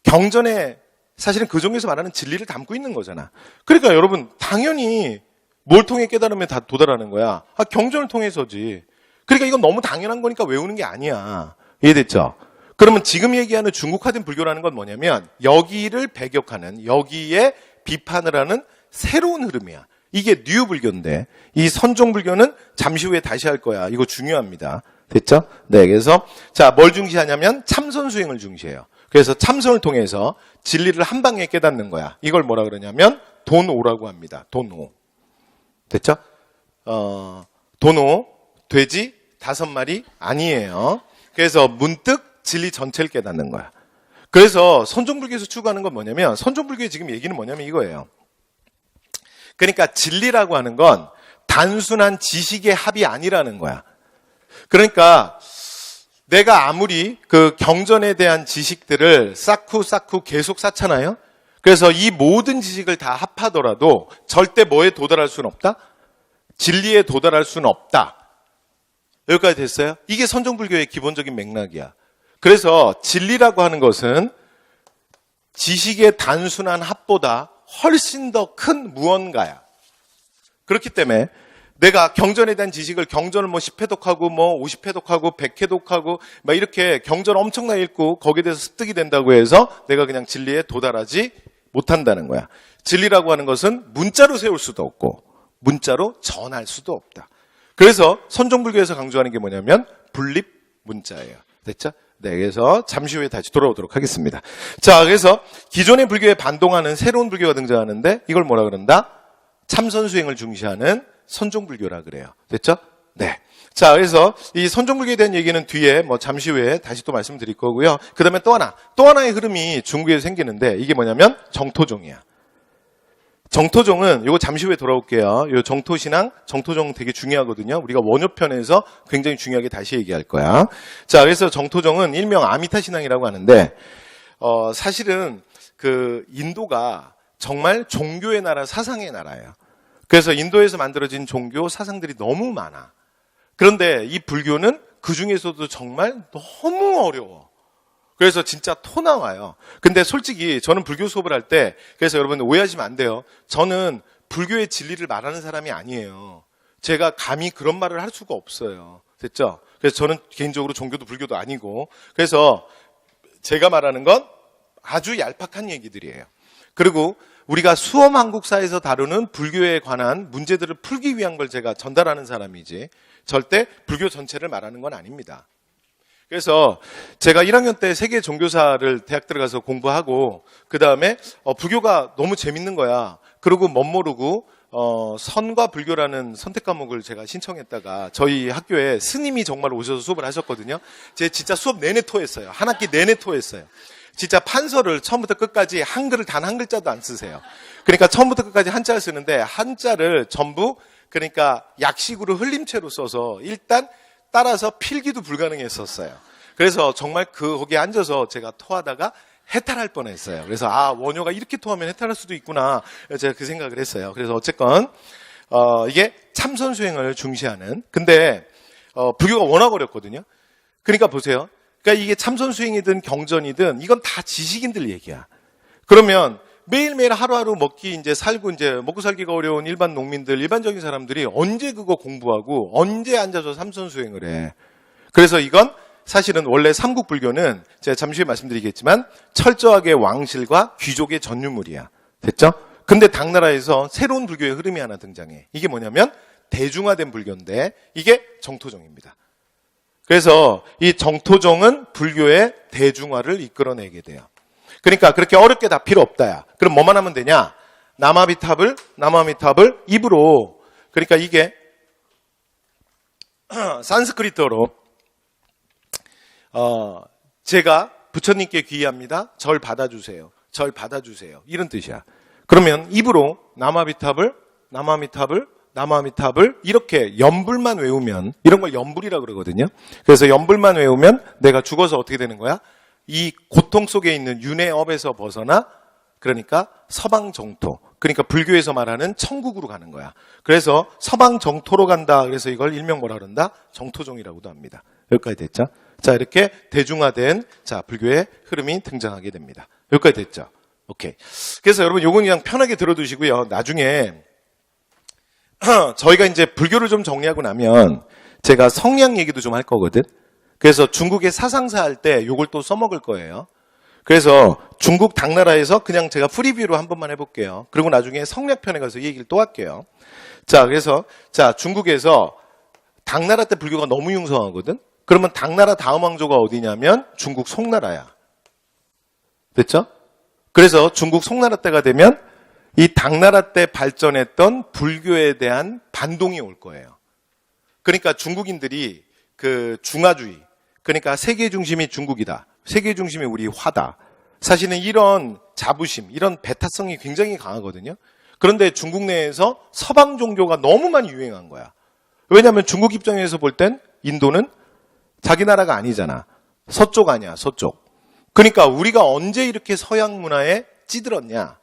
경전에 사실은 그 종교에서 말하는 진리를 담고 있는 거잖아. 그러니까 여러분 당연히 뭘 통해 깨달으면 다 도달하는 거야? 경전을 통해서지. 그러니까 이건 너무 당연한 거니까 외우는 게 아니야. 이해됐죠? 그러면 지금 얘기하는 중국화된 불교라는 건 뭐냐면 여기를 배격하는 여기에 비판을 하는 새로운 흐름이야. 이게 뉴 불교인데 이 선종 불교는 잠시 후에 다시 할 거야. 이거 중요합니다. 됐죠? 네, 그래서 자, 뭘 중시하냐면 참선 수행을 중시해요. 그래서 참선을 통해서 진리를 한 방에 깨닫는 거야. 이걸 뭐라 그러냐면 돈오라고 합니다. 돈오. 됐죠? 돈오, 돼지 5마리 아니에요. 그래서 문득 진리 전체를 깨닫는 거야. 그래서 선종불교에서 추구하는 건 뭐냐면 선종불교의 지금 얘기는 뭐냐면 이거예요. 그러니까 진리라고 하는 건 단순한 지식의 합이 아니라는 거야. 그러니까 내가 아무리 그 경전에 대한 지식들을 쌓고 계속 쌓잖아요. 그래서 이 모든 지식을 다 합하더라도 절대 뭐에 도달할 수는 없다? 진리에 도달할 수는 없다. 여기까지 됐어요? 이게 선종불교의 기본적인 맥락이야. 그래서 진리라고 하는 것은 지식의 단순한 합보다 훨씬 더 큰 무언가야. 그렇기 때문에 내가 경전에 대한 지식을 경전을 뭐 10회독하고 뭐 50회독하고 100회독하고 막 이렇게 경전 엄청나게 읽고 거기에 대해서 습득이 된다고 해서 내가 그냥 진리에 도달하지 못한다는 거야. 진리라고 하는 것은 문자로 세울 수도 없고 문자로 전할 수도 없다. 그래서 선종불교에서 강조하는 게 뭐냐면 분립 문자예요. 됐죠? 네, 그래서 잠시 후에 다시 돌아오도록 하겠습니다. 자, 그래서 기존의 불교에 반동하는 새로운 불교가 등장하는데 이걸 뭐라 그런다? 참선수행을 중시하는 선종불교라 그래요. 됐죠? 네. 자, 그래서 이 선종불교에 대한 얘기는 뒤에 뭐 잠시 후에 다시 또 말씀드릴 거고요. 그 다음에 또 하나의 흐름이 중국에서 생기는데 이게 뭐냐면 정토종이야. 정토종은 이거 잠시 후에 돌아올게요. 요 정토신앙, 정토종 되게 중요하거든요. 우리가 원효편에서 굉장히 중요하게 다시 얘기할 거야. 자, 그래서 정토종은 일명 아미타 신앙이라고 하는데 사실은 그 인도가 정말 종교의 나라, 사상의 나라예요. 그래서 인도에서 만들어진 종교 사상들이 너무 많아. 그런데 이 불교는 그 중에서도 정말 너무 어려워. 그래서 진짜 토 나와요. 근데 솔직히 저는 불교 수업을 할 때, 그래서 여러분 오해하시면 안 돼요. 저는 불교의 진리를 말하는 사람이 아니에요. 제가 감히 그런 말을 할 수가 없어요. 됐죠? 그래서 저는 개인적으로 종교도 불교도 아니고, 그래서 제가 말하는 건 아주 얄팍한 얘기들이에요. 그리고 우리가 수험 한국사에서 다루는 불교에 관한 문제들을 풀기 위한 걸 제가 전달하는 사람이지 절대 불교 전체를 말하는 건 아닙니다. 그래서 제가 1학년 때 세계 종교사를 대학 들어가서 공부하고 그 다음에 불교가 너무 재밌는 거야. 그리고 멋 모르고 선과 불교라는 선택 과목을 제가 신청했다가 저희 학교에 스님이 정말 오셔서 수업을 하셨거든요. 제가 진짜 수업 내내 토했어요. 한 학기 내내 토했어요. 진짜 판서를 처음부터 끝까지 한글을 단 한 글자도 안 쓰세요. 그러니까 처음부터 끝까지 한자를 쓰는데 한자를 전부 그러니까 약식으로 흘림체로 써서 일단 따라서 필기도 불가능했었어요. 그래서 정말 거기에 앉아서 제가 토하다가 해탈할 뻔했어요. 그래서 원효가 이렇게 토하면 해탈할 수도 있구나. 제가 그 생각을 했어요. 그래서 어쨌건 이게 참선 수행을 중시하는. 근데 불교가 워낙 어렵거든요. 그러니까 보세요. 그러니까 이게 참선 수행이든 경전이든 이건 다 지식인들 얘기야. 그러면 매일매일 하루하루 먹고 살기가 어려운 일반 농민들, 일반적인 사람들이 언제 그거 공부하고 언제 앉아서 참선 수행을 해. 그래서 이건 사실은 원래 삼국불교는 제가 잠시 후에 말씀드리겠지만 철저하게 왕실과 귀족의 전유물이야. 됐죠? 근데 당나라에서 새로운 불교의 흐름이 하나 등장해. 이게 뭐냐면 대중화된 불교인데 이게 정토종입니다. 그래서 이 정토종은 불교의 대중화를 이끌어내게 돼요. 그러니까 그렇게 어렵게 다 필요 없다야. 그럼 뭐만 하면 되냐? 나마미탑을 입으로, 그러니까 이게 산스크리트어로 제가 부처님께 귀의합니다. 절 받아주세요. 이런 뜻이야. 그러면 입으로 나마미탑을 이렇게 연불만 외우면, 이런 걸 연불이라고 그러거든요. 그래서 연불만 외우면 내가 죽어서 어떻게 되는 거야? 이 고통 속에 있는 윤회업에서 벗어나, 그러니까 서방 정토, 그러니까 불교에서 말하는 천국으로 가는 거야. 그래서 서방 정토로 간다. 그래서 이걸 일명 뭐라 그런다? 정토종이라고도 합니다. 여기까지 됐죠? 자, 이렇게 대중화된 불교의 흐름이 등장하게 됩니다. 여기까지 됐죠? 오케이. 그래서 여러분 요건 그냥 편하게 들어두시고요. 나중에 저희가 이제 불교를 좀 정리하고 나면 제가 성리학 얘기도 좀 할 거거든. 그래서 중국의 사상사 할 때 요걸 또 써먹을 거예요. 그래서 중국 당나라에서 그냥 제가 프리뷰로 한 번만 해볼게요. 그리고 나중에 성리학편에 가서 이 얘기를 또 할게요. 그래서 중국에서 당나라 때 불교가 너무 융성하거든. 그러면 당나라 다음 왕조가 어디냐면 중국 송나라야. 됐죠? 그래서 중국 송나라 때가 되면 이 당나라 때 발전했던 불교에 대한 반동이 올 거예요. 그러니까 중국인들이 그 중화주의, 그러니까 세계 중심이 중국이다. 세계 중심이 우리 화다. 사실은 이런 자부심, 이런 배타성이 굉장히 강하거든요. 그런데 중국 내에서 서방 종교가 너무 많이 유행한 거야. 왜냐하면 중국 입장에서 볼 땐 인도는 자기 나라가 아니잖아. 서쪽 아니야, 서쪽. 그러니까 우리가 언제 이렇게 서양 문화에 찌들었냐.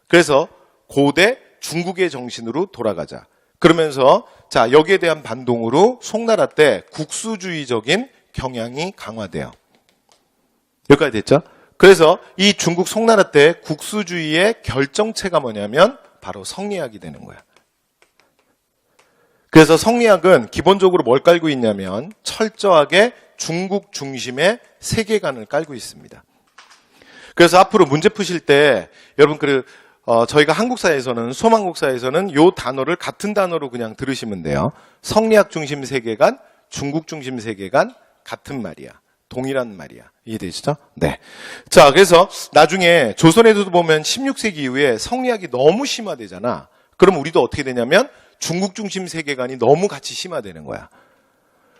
그래서 고대 중국의 정신으로 돌아가자. 그러면서 자, 여기에 대한 반동으로 송나라 때 국수주의적인 경향이 강화돼요. 여기까지 됐죠? 그래서 이 중국 송나라 때 국수주의의 결정체가 뭐냐면 바로 성리학이 되는 거야. 그래서 성리학은 기본적으로 뭘 깔고 있냐면 철저하게 중국 중심의 세계관을 깔고 있습니다. 그래서 앞으로 문제 푸실 때 여러분 저희가 한국사에서는 소망국사에서는 요 단어를 같은 단어로 그냥 들으시면 돼요. 성리학 중심 세계관, 중국 중심 세계관 같은 말이야. 동일한 말이야. 이해되시죠? 네. 자, 그래서 나중에 조선에도 보면 16세기 이후에 성리학이 너무 심화되잖아. 그럼 우리도 어떻게 되냐면 중국 중심 세계관이 너무 같이 심화되는 거야.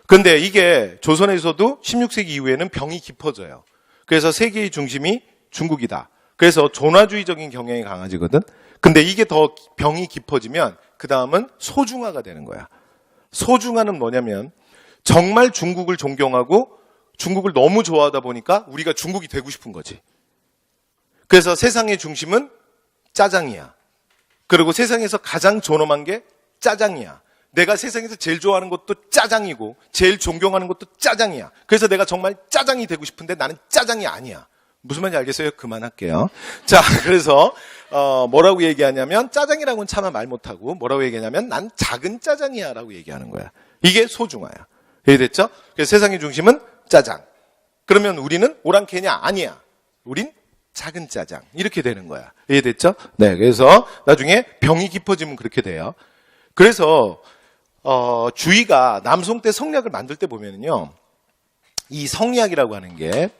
근데 이게 조선에서도 16세기 이후에는 병이 깊어져요. 그래서 세계의 중심이 중국이다. 그래서 존화주의적인 경향이 강해지거든. 근데 이게 더 병이 깊어지면 그 다음은 소중화가 되는 거야. 소중화는 뭐냐면 정말 중국을 존경하고 중국을 너무 좋아하다 보니까 우리가 중국이 되고 싶은 거지. 그래서 세상의 중심은 짜장이야. 그리고 세상에서 가장 존엄한 게 짜장이야. 내가 세상에서 제일 좋아하는 것도 짜장이고 제일 존경하는 것도 짜장이야. 그래서 내가 정말 짜장이 되고 싶은데 나는 짜장이 아니야. 무슨 말인지 알겠어요? 그만할게요. 자, 그래서 뭐라고 얘기하냐면 짜장이라고는 차마 말 못하고 뭐라고 얘기하냐면 난 작은 짜장이야 라고 얘기하는 거야. 이게 소중화야. 이해됐죠? 그래서 세상의 중심은 짜장. 그러면 우리는 오랑캐냐? 아니야. 우린 작은 짜장. 이렇게 되는 거야. 이해됐죠? 네, 그래서 나중에 병이 깊어지면 그렇게 돼요. 그래서 주의가 남송 때 성리학을 만들 때 보면은요, 이 성리학이라고 하는 게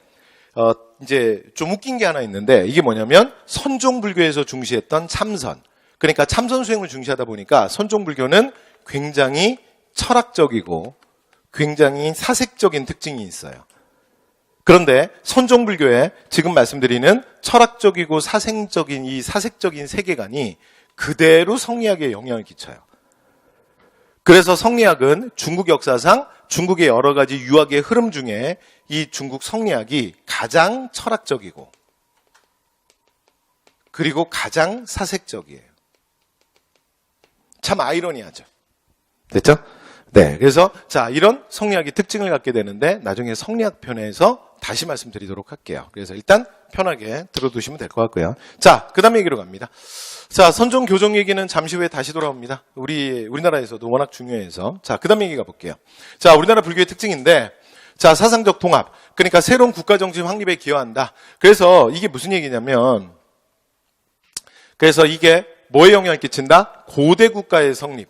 이제 좀 웃긴 게 하나 있는데 이게 뭐냐면 선종불교에서 중시했던 참선. 그러니까 참선 수행을 중시하다 보니까 선종불교는 굉장히 철학적이고 굉장히 사색적인 특징이 있어요. 그런데 선종불교에 지금 말씀드리는 철학적이고 사색적인 이 사색적인 세계관이 그대로 성리학에 영향을 끼쳐요. 그래서 성리학은 중국 역사상 중국의 여러 가지 유학의 흐름 중에 이 중국 성리학이 가장 철학적이고 그리고 가장 사색적이에요. 참 아이러니하죠. 됐죠? 네. 그래서 자, 이런 성리학의 특징을 갖게 되는데 나중에 성리학 편에서 다시 말씀드리도록 할게요. 그래서 일단 편하게 들어두시면 될 것 같고요. 자, 그 다음 얘기로 갑니다. 자, 선종 교종 얘기는 잠시 후에 다시 돌아옵니다. 우리나라에서도 워낙 중요해서. 자, 그 다음 얘기 가볼게요. 자, 우리나라 불교의 특징인데, 자, 사상적 통합. 그러니까 새로운 국가정신 확립에 기여한다. 그래서 이게 무슨 얘기냐면, 그래서 이게 뭐에 영향을 끼친다? 고대 국가의 성립.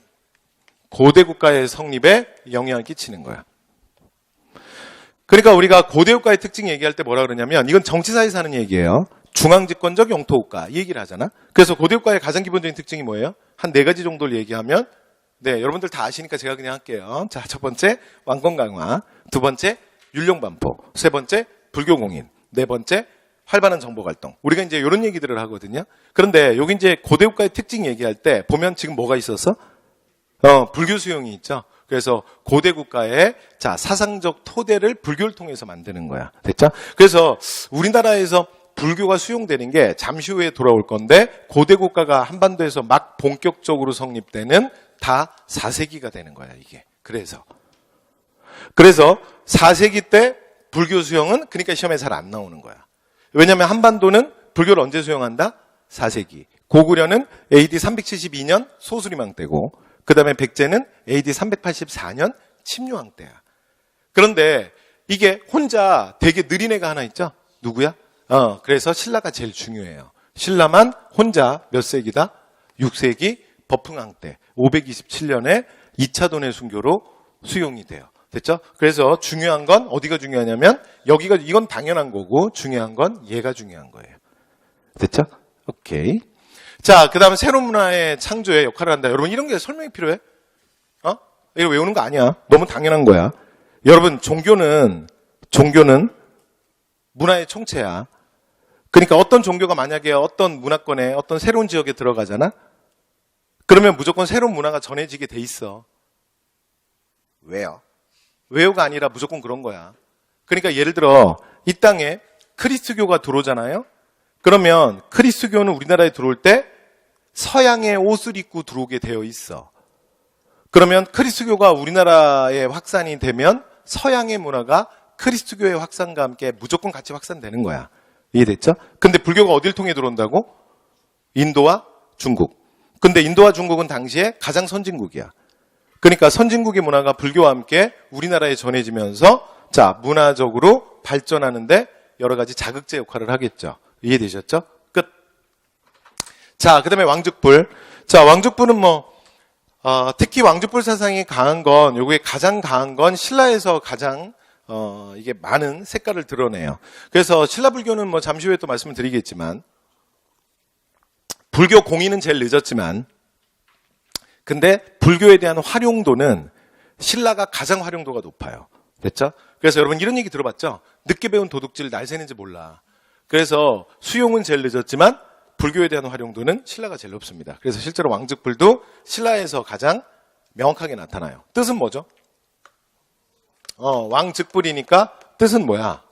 고대 국가의 성립에 영향을 끼치는 거야. 그러니까 우리가 고대 국가의 특징 얘기할 때 뭐라 그러냐면, 이건 정치사에서 하는 얘기예요. 중앙집권적 영토국가 이 얘기를 하잖아. 그래서 고대국가의 가장 기본적인 특징이 뭐예요? 한 4가지 정도를 얘기하면 네, 여러분들 다 아시니까 제가 그냥 할게요. 자, 첫 번째 왕권 강화, 두 번째 율령 반포, 세 번째 불교 공인, 네 번째 활발한 정복 활동. 우리가 이제 이런 얘기들을 하거든요. 그런데 여기 이제 고대국가의 특징 얘기할 때 보면 지금 뭐가 있었어? 불교 수용이 있죠. 그래서 고대 국가의 자, 사상적 토대를 불교를 통해서 만드는 거야. 됐죠? 그래서 우리나라에서 불교가 수용되는 게 잠시 후에 돌아올 건데 고대 국가가 한반도에서 막 본격적으로 성립되는 다 4세기가 되는 거야, 이게. 그래서 4세기 때 불교 수용은 그러니까 시험에 잘 안 나오는 거야. 왜냐하면 한반도는 불교를 언제 수용한다? 4세기. 고구려는 AD 372년 소수리망 때고 그 다음에 백제는 AD 384년 침류왕 때야. 그런데 이게 혼자 되게 느린 애가 하나 있죠? 누구야? 그래서 신라가 제일 중요해요. 신라만 혼자 몇 세기다? 6세기 법흥왕 때 527년에 2차 도내 순교로 수용이 돼요. 됐죠? 그래서 중요한 건 어디가 중요하냐면 여기가 이건 당연한 거고 중요한 건 얘가 중요한 거예요. 됐죠? 오케이. 자, 그다음에 새로운 문화의 창조에 역할을 한다. 여러분 이런 게 설명이 필요해? 이거 외우는 거 아니야. 너무 당연한 거야. 여러분 종교는 문화의 총체야. 그러니까 어떤 종교가 만약에 어떤 문화권에 어떤 새로운 지역에 들어가잖아? 그러면 무조건 새로운 문화가 전해지게 돼 있어. 왜요? 왜요가 아니라 무조건 그런 거야. 그러니까 예를 들어 이 땅에 크리스트교가 들어오잖아요? 그러면 크리스트교는 우리나라에 들어올 때 서양의 옷을 입고 들어오게 되어 있어. 그러면 크리스토교가 우리나라에 확산이 되면 서양의 문화가 크리스토교의 확산과 함께 무조건 같이 확산되는 거야. 이해됐죠? 근데 불교가 어딜 통해 들어온다고? 인도와 중국. 근데 인도와 중국은 당시에 가장 선진국이야. 그러니까 선진국의 문화가 불교와 함께 우리나라에 전해지면서 자, 문화적으로 발전하는데 여러 가지 자극제 역할을 하겠죠. 이해되셨죠? 끝. 자, 그 다음에 왕죽불. 자, 왕죽불은 특히 왕죽불 사상이 강한 건, 요게 가장 강한 건 신라에서 가장, 이게 많은 색깔을 드러내요. 그래서 신라불교는 잠시 후에 또 말씀을 드리겠지만, 불교 공인은 제일 늦었지만, 근데 불교에 대한 활용도는 신라가 가장 활용도가 높아요. 됐죠? 그래서 여러분 이런 얘기 들어봤죠? 늦게 배운 도둑질 날 새는지 몰라. 그래서 수용은 제일 늦었지만 불교에 대한 활용도는 신라가 제일 높습니다. 그래서 실제로 왕죽불도 신라에서 가장 명확하게 나타나요. 뜻은 뭐죠? 왕즉불이니까 뜻은 뭐야?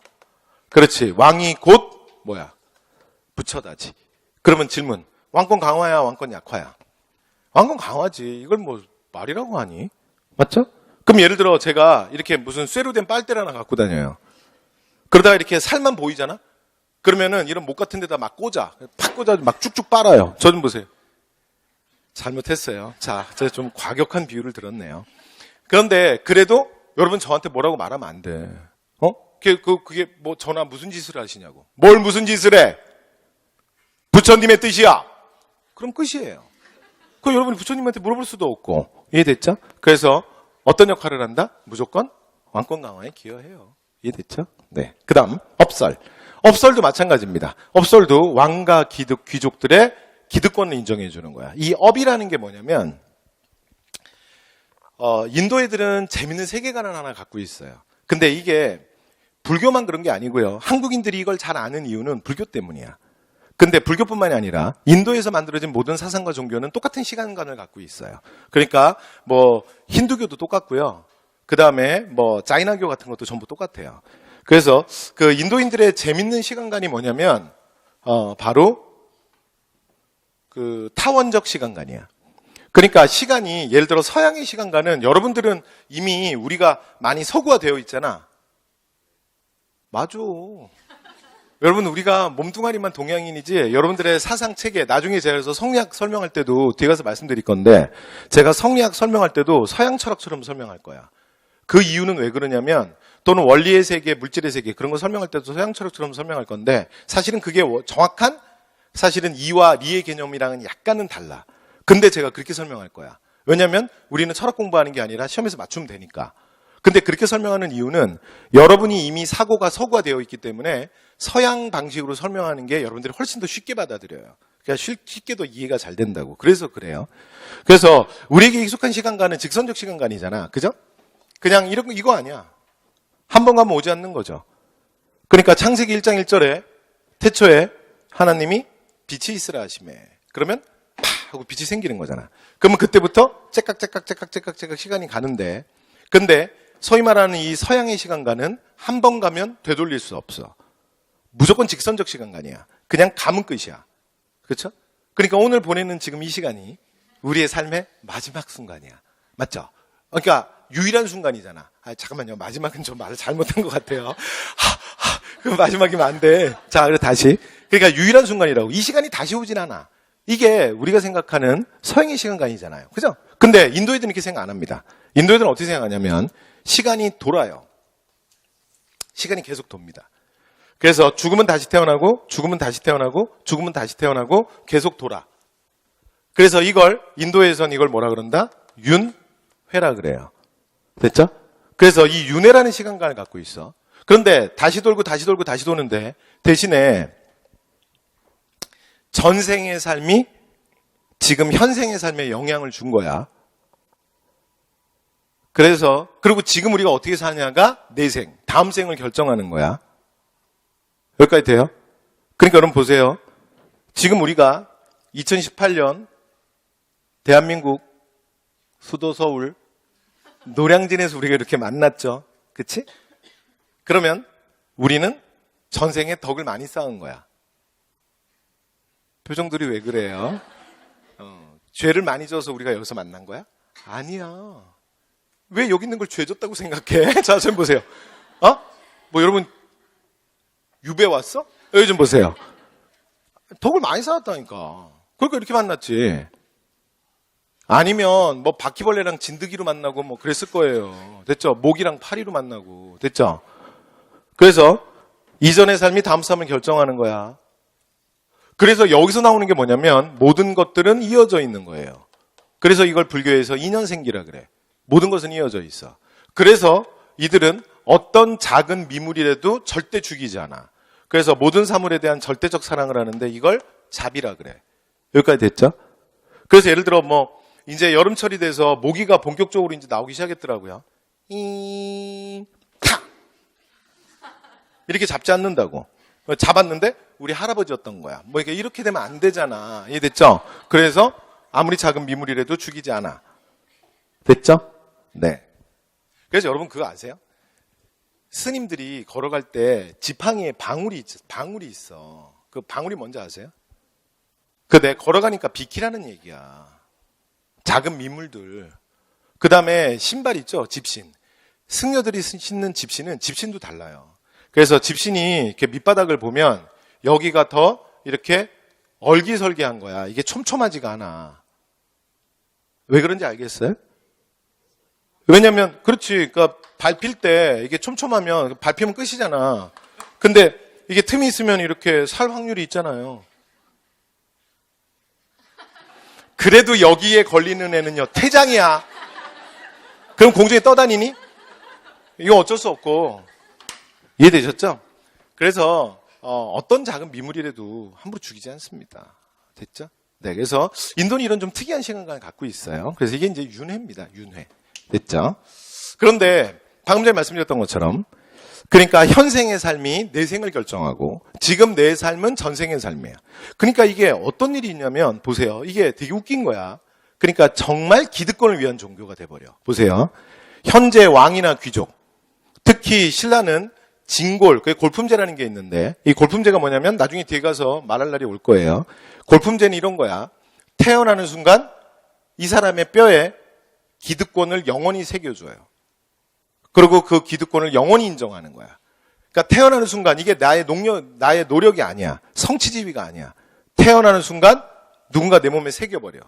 그렇지. 왕이 곧 뭐야? 부처다지. 그러면 질문. 왕권 강화야, 왕권 약화야? 왕권 강화지. 이걸 말이라고 하니? 맞죠? 그럼 예를 들어 제가 이렇게 무슨 쇠로 된 빨대를 하나 갖고 다녀요. 그러다가 이렇게 살만 보이잖아? 그러면은 이런 목 같은 데다 막 꽂아. 팍 꽂아서 막 쭉쭉 빨아요. 저 좀 보세요. 잘못했어요. 자, 제가 좀 과격한 비유를 들었네요. 그런데 그래도 여러분 저한테 뭐라고 말하면 안 돼. 그게 전화 무슨 짓을 하시냐고. 뭘 무슨 짓을 해? 부처님의 뜻이야. 그럼 끝이에요. 그 여러분이 부처님한테 물어볼 수도 없고. 이해됐죠? 그래서 어떤 역할을 한다? 무조건 왕권 강화에 기여해요. 이해됐죠? 네. 그 다음 업설. 업설도 마찬가지입니다. 업설도 왕과 귀족들의 기득권을 인정해 주는 거야. 이 업이라는 게 뭐냐면 인도 애들은 재밌는 세계관을 하나 갖고 있어요. 근데 이게 불교만 그런 게 아니고요. 한국인들이 이걸 잘 아는 이유는 불교 때문이야. 근데 불교뿐만이 아니라 인도에서 만들어진 모든 사상과 종교는 똑같은 시간관을 갖고 있어요. 그러니까 힌두교도 똑같고요. 그 다음에 자이나교 같은 것도 전부 똑같아요. 그래서 그 인도인들의 재밌는 시간관이 뭐냐면 바로 그 타원적 시간관이야. 그러니까 시간이 예를 들어 서양의 시간관은 여러분들은 이미 우리가 많이 서구화되어 있잖아. 맞아. 여러분 우리가 몸뚱아리만 동양인이지 여러분들의 사상 체계 나중에 제가 그래서 성리학 설명할 때도 뒤에 가서 말씀드릴 건데 제가 성리학 설명할 때도 서양 철학처럼 설명할 거야. 그 이유는 왜 그러냐면 또는 원리의 세계, 물질의 세계 그런 거 설명할 때도 서양 철학처럼 설명할 건데 사실은 그게 정확한 사실은 이와 리의 개념이랑은 약간은 달라. 근데 제가 그렇게 설명할 거야. 왜냐하면 우리는 철학 공부하는 게 아니라 시험에서 맞추면 되니까. 근데 그렇게 설명하는 이유는 여러분이 이미 사고가 서구화되어 있기 때문에 서양 방식으로 설명하는 게 여러분들이 훨씬 더 쉽게 받아들여요. 그러니까 쉽게 더 이해가 잘 된다고. 그래서 그래요. 그래서 우리에게 익숙한 시간관은 직선적 시간관이잖아. 그죠? 그냥 이거 아니야. 한 번 가면 오지 않는 거죠. 그러니까 창세기 1장 1절에 태초에 하나님이 빛이 있으라 하시매. 그러면 팍 하고 빛이 생기는 거잖아. 그러면 그때부터 째깍째깍 시간이 가는데 근데 소위 말하는 이 서양의 시간관은 한 번 가면 되돌릴 수 없어. 무조건 직선적 시간관이야. 그냥 가면 끝이야. 그렇죠? 그러니까 오늘 보내는 지금 이 시간이 우리의 삶의 마지막 순간이야. 맞죠? 그러니까 유일한 순간이잖아. 잠깐만요. 마지막은 좀 말을 잘못한 것 같아요. 그 마지막이면 안 돼. 자, 그래 다시. 그러니까 유일한 순간이라고. 이 시간이 다시 오진 않아. 이게 우리가 생각하는 서양의 시간관이잖아요. 그죠? 근데 인도 애들은 이렇게 생각 안 합니다. 인도 애들은 어떻게 생각하냐면 시간이 돌아요. 시간이 계속 돕니다. 그래서 죽으면 다시 태어나고 죽으면 다시 태어나고 죽으면 다시 태어나고 계속 돌아. 그래서 인도에선 이걸 뭐라 그런다? 윤회라 그래요. 됐죠? 그래서 이 윤회라는 시간관을 갖고 있어. 그런데 다시 돌고 다시 돌고 다시 도는데 대신에 전생의 삶이 지금 현생의 삶에 영향을 준 거야. 그리고 지금 우리가 어떻게 사냐가 내생, 다음 생을 결정하는 거야. 여기까지 돼요? 그러니까 여러분 보세요. 지금 우리가 2018년 대한민국 수도 서울 노량진에서 우리가 이렇게 만났죠. 그치? 그러면 우리는 전생에 덕을 많이 쌓은 거야. 표정들이 왜 그래요? 죄를 많이 져서 우리가 여기서 만난 거야? 아니야. 왜 여기 있는 걸 죄졌다고 생각해? 자, 좀 보세요. 뭐 여러분 유배 왔어? 여기 좀 보세요. 덕을 많이 쌓았다니까. 그러니까 이렇게 만났지. 아니면 뭐 바퀴벌레랑 진드기로 만나고 뭐 그랬을 거예요. 됐죠? 모기랑 파리로 만나고. 됐죠? 그래서 이전의 삶이 다음 삶을 결정하는 거야. 그래서 여기서 나오는 게 뭐냐면 모든 것들은 이어져 있는 거예요. 그래서 이걸 불교에서 인연생기라 그래. 모든 것은 이어져 있어. 그래서 이들은 어떤 작은 미물이라도 절대 죽이지 않아. 그래서 모든 사물에 대한 절대적 사랑을 하는데 이걸 자비라 그래. 여기까지 됐죠? 그래서 예를 들어 뭐 이제 여름철이 돼서 모기가 본격적으로 이제 나오기 시작했더라고요. 탁! 이렇게 잡지 않는다고. 잡았는데 우리 할아버지였던 거야. 뭐 이렇게 되면 안 되잖아. 이해됐죠? 그래서 아무리 작은 미물이라도 죽이지 않아. 됐죠? 네. 그래서 여러분 그거 아세요? 스님들이 걸어갈 때 지팡이에 방울이 있어. 그 방울이 뭔지 아세요? 내 걸어가니까 비키라는 얘기야. 작은 미물들. 그 다음에 신발 있죠? 집신. 승려들이 신는 집신은 집신도 달라요. 그래서 집신이 이렇게 밑바닥을 보면 여기가 더 이렇게 얼기설기한 거야. 이게 촘촘하지가 않아. 왜 그런지 알겠어요? 왜냐면, 그렇지. 그러니까 밟힐 때 이게 촘촘하면 밟히면 끝이잖아. 근데 이게 틈이 있으면 이렇게 살 확률이 있잖아요. 그래도 여기에 걸리는 애는요, 태장이야. 그럼 공중에 떠다니니? 이거 어쩔 수 없고. 이해되셨죠? 그래서 어떤 작은 미물이라도 함부로 죽이지 않습니다. 됐죠? 네, 그래서 인도는 이런 좀 특이한 시간관을 갖고 있어요. 그래서 이게 이제 윤회입니다. 윤회. 됐죠? 그런데 방금 전에 말씀드렸던 것처럼 그러니까 현생의 삶이 내 생을 결정하고 지금 내 삶은 전생의 삶이에요. 그러니까 이게 어떤 일이 있냐면 보세요. 이게 되게 웃긴 거야. 그러니까 정말 기득권을 위한 종교가 돼버려. 보세요. 현재 왕이나 귀족, 특히 신라는 진골, 그게 골품제라는 게 있는데 이 골품제가 뭐냐면 나중에 뒤에 가서 말할 날이 올 거예요. 골품제는 이런 거야. 태어나는 순간 이 사람의 뼈에 기득권을 영원히 새겨줘요. 그리고 그 기득권을 영원히 인정하는 거야. 그러니까 태어나는 순간 이게 나의 노력이 아니야. 성취지위가 아니야. 태어나는 순간 누군가 내 몸에 새겨버려.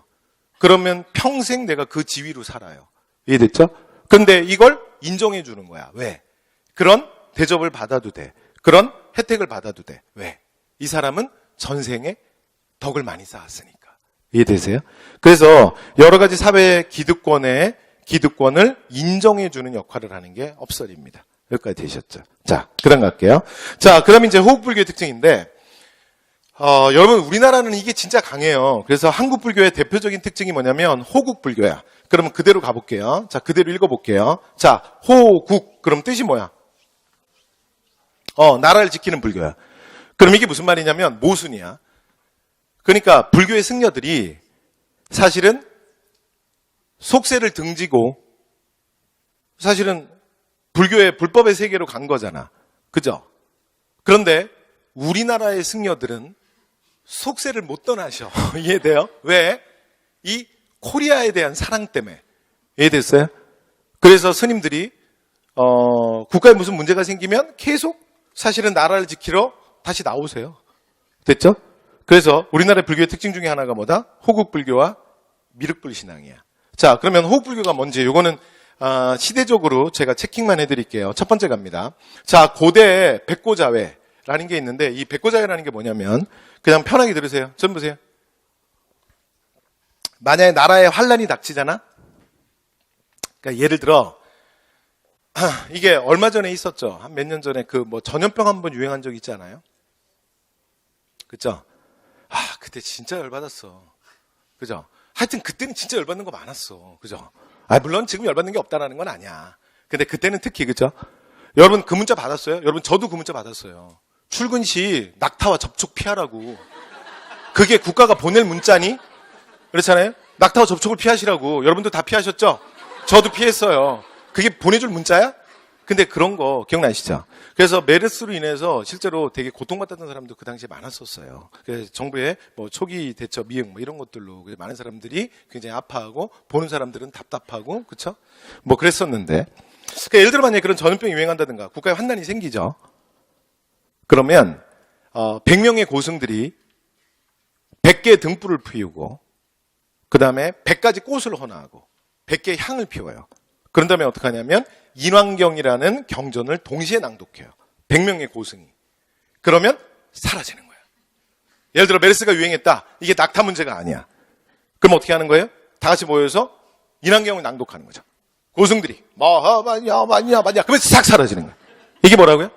그러면 평생 내가 그 지위로 살아요. 이해됐죠? 근데 이걸 인정해 주는 거야. 왜? 그런 대접을 받아도 돼. 그런 혜택을 받아도 돼. 왜? 이 사람은 전생에 덕을 많이 쌓았으니까. 이해되세요? 그래서 여러 가지 사회의 기득권을 인정해주는 역할을 하는 게 업설입니다. 여기까지 되셨죠? 자, 그 다음 갈게요. 자, 그 다음 이제 호국불교의 특징인데, 여러분, 우리나라는 이게 진짜 강해요. 그래서 한국불교의 대표적인 특징이 뭐냐면, 호국불교야. 그러면 그대로 가볼게요. 자, 그대로 읽어볼게요. 자, 호국. 그럼 뜻이 뭐야? 나라를 지키는 불교야. 그럼 이게 무슨 말이냐면, 모순이야. 그러니까, 불교의 승려들이 사실은 속세를 등지고 사실은 불교의 불법의 세계로 간 거잖아. 그죠? 그런데 우리나라의 승려들은 속세를 못 떠나셔. 이해돼요? 왜? 이 코리아에 대한 사랑 때문에. 이해됐어요? 그래서 스님들이 국가에 무슨 문제가 생기면 계속 사실은 나라를 지키러 다시 나오세요. 됐죠? 그래서 우리나라의 불교의 특징 중에 하나가 뭐다? 호국불교와 미륵불 신앙이야. 자, 그러면 호국불교가 뭔지 이거는 시대적으로 제가 체킹만 해드릴게요. 첫 번째 갑니다. 자, 고대 백고자회라는 게 있는데 이 백고자회라는 게 뭐냐면 그냥 편하게 들으세요. 좀 보세요. 만약에 나라에 환란이 닥치잖아. 그러니까 예를 들어 이게 얼마 전에 있었죠. 한 몇 년 전에 그 뭐 전염병 한번 유행한 적 있지 않아요? 그죠? 그때 진짜 열받았어. 그죠? 하여튼 그때는 진짜 열받는 거 많았어. 그죠? 물론 지금 열받는 게 없다라는 건 아니야. 근데 그때는 특히, 그죠? 여러분 그 문자 받았어요? 여러분 저도 그 문자 받았어요. 출근 시 낙타와 접촉 피하라고. 그게 국가가 보낼 문자니? 그렇잖아요? 낙타와 접촉을 피하시라고. 여러분도 다 피하셨죠? 저도 피했어요. 그게 보내줄 문자야? 근데 그런 거 기억나시죠? 그래서 메르스로 인해서 실제로 되게 고통받았던 사람도 그 당시에 많았었어요. 그래서 정부의 뭐 초기 대처 미응 뭐 이런 것들로 많은 사람들이 굉장히 아파하고 보는 사람들은 답답하고 그렇죠? 뭐 그랬었는데 그러니까 예를 들어 만약에 그런 전염병이 유행한다든가 국가에 환난이 생기죠. 그러면 100명의 고승들이 100개의 등불을 피우고 그 다음에 100가지 꽃을 헌화하고 100개의 향을 피워요. 그런 다음에 어떻게 하냐면 인왕경이라는 경전을 동시에 낭독해요. 100명의 고승이. 그러면 사라지는 거예요. 예를 들어 메르스가 유행했다. 이게 낙타 문제가 아니야. 그럼 어떻게 하는 거예요? 다 같이 모여서 인왕경을 낭독하는 거죠. 고승들이 마하마냐 마냐 마냐 그러면 싹 사라지는 거예요. 이게 뭐라고요?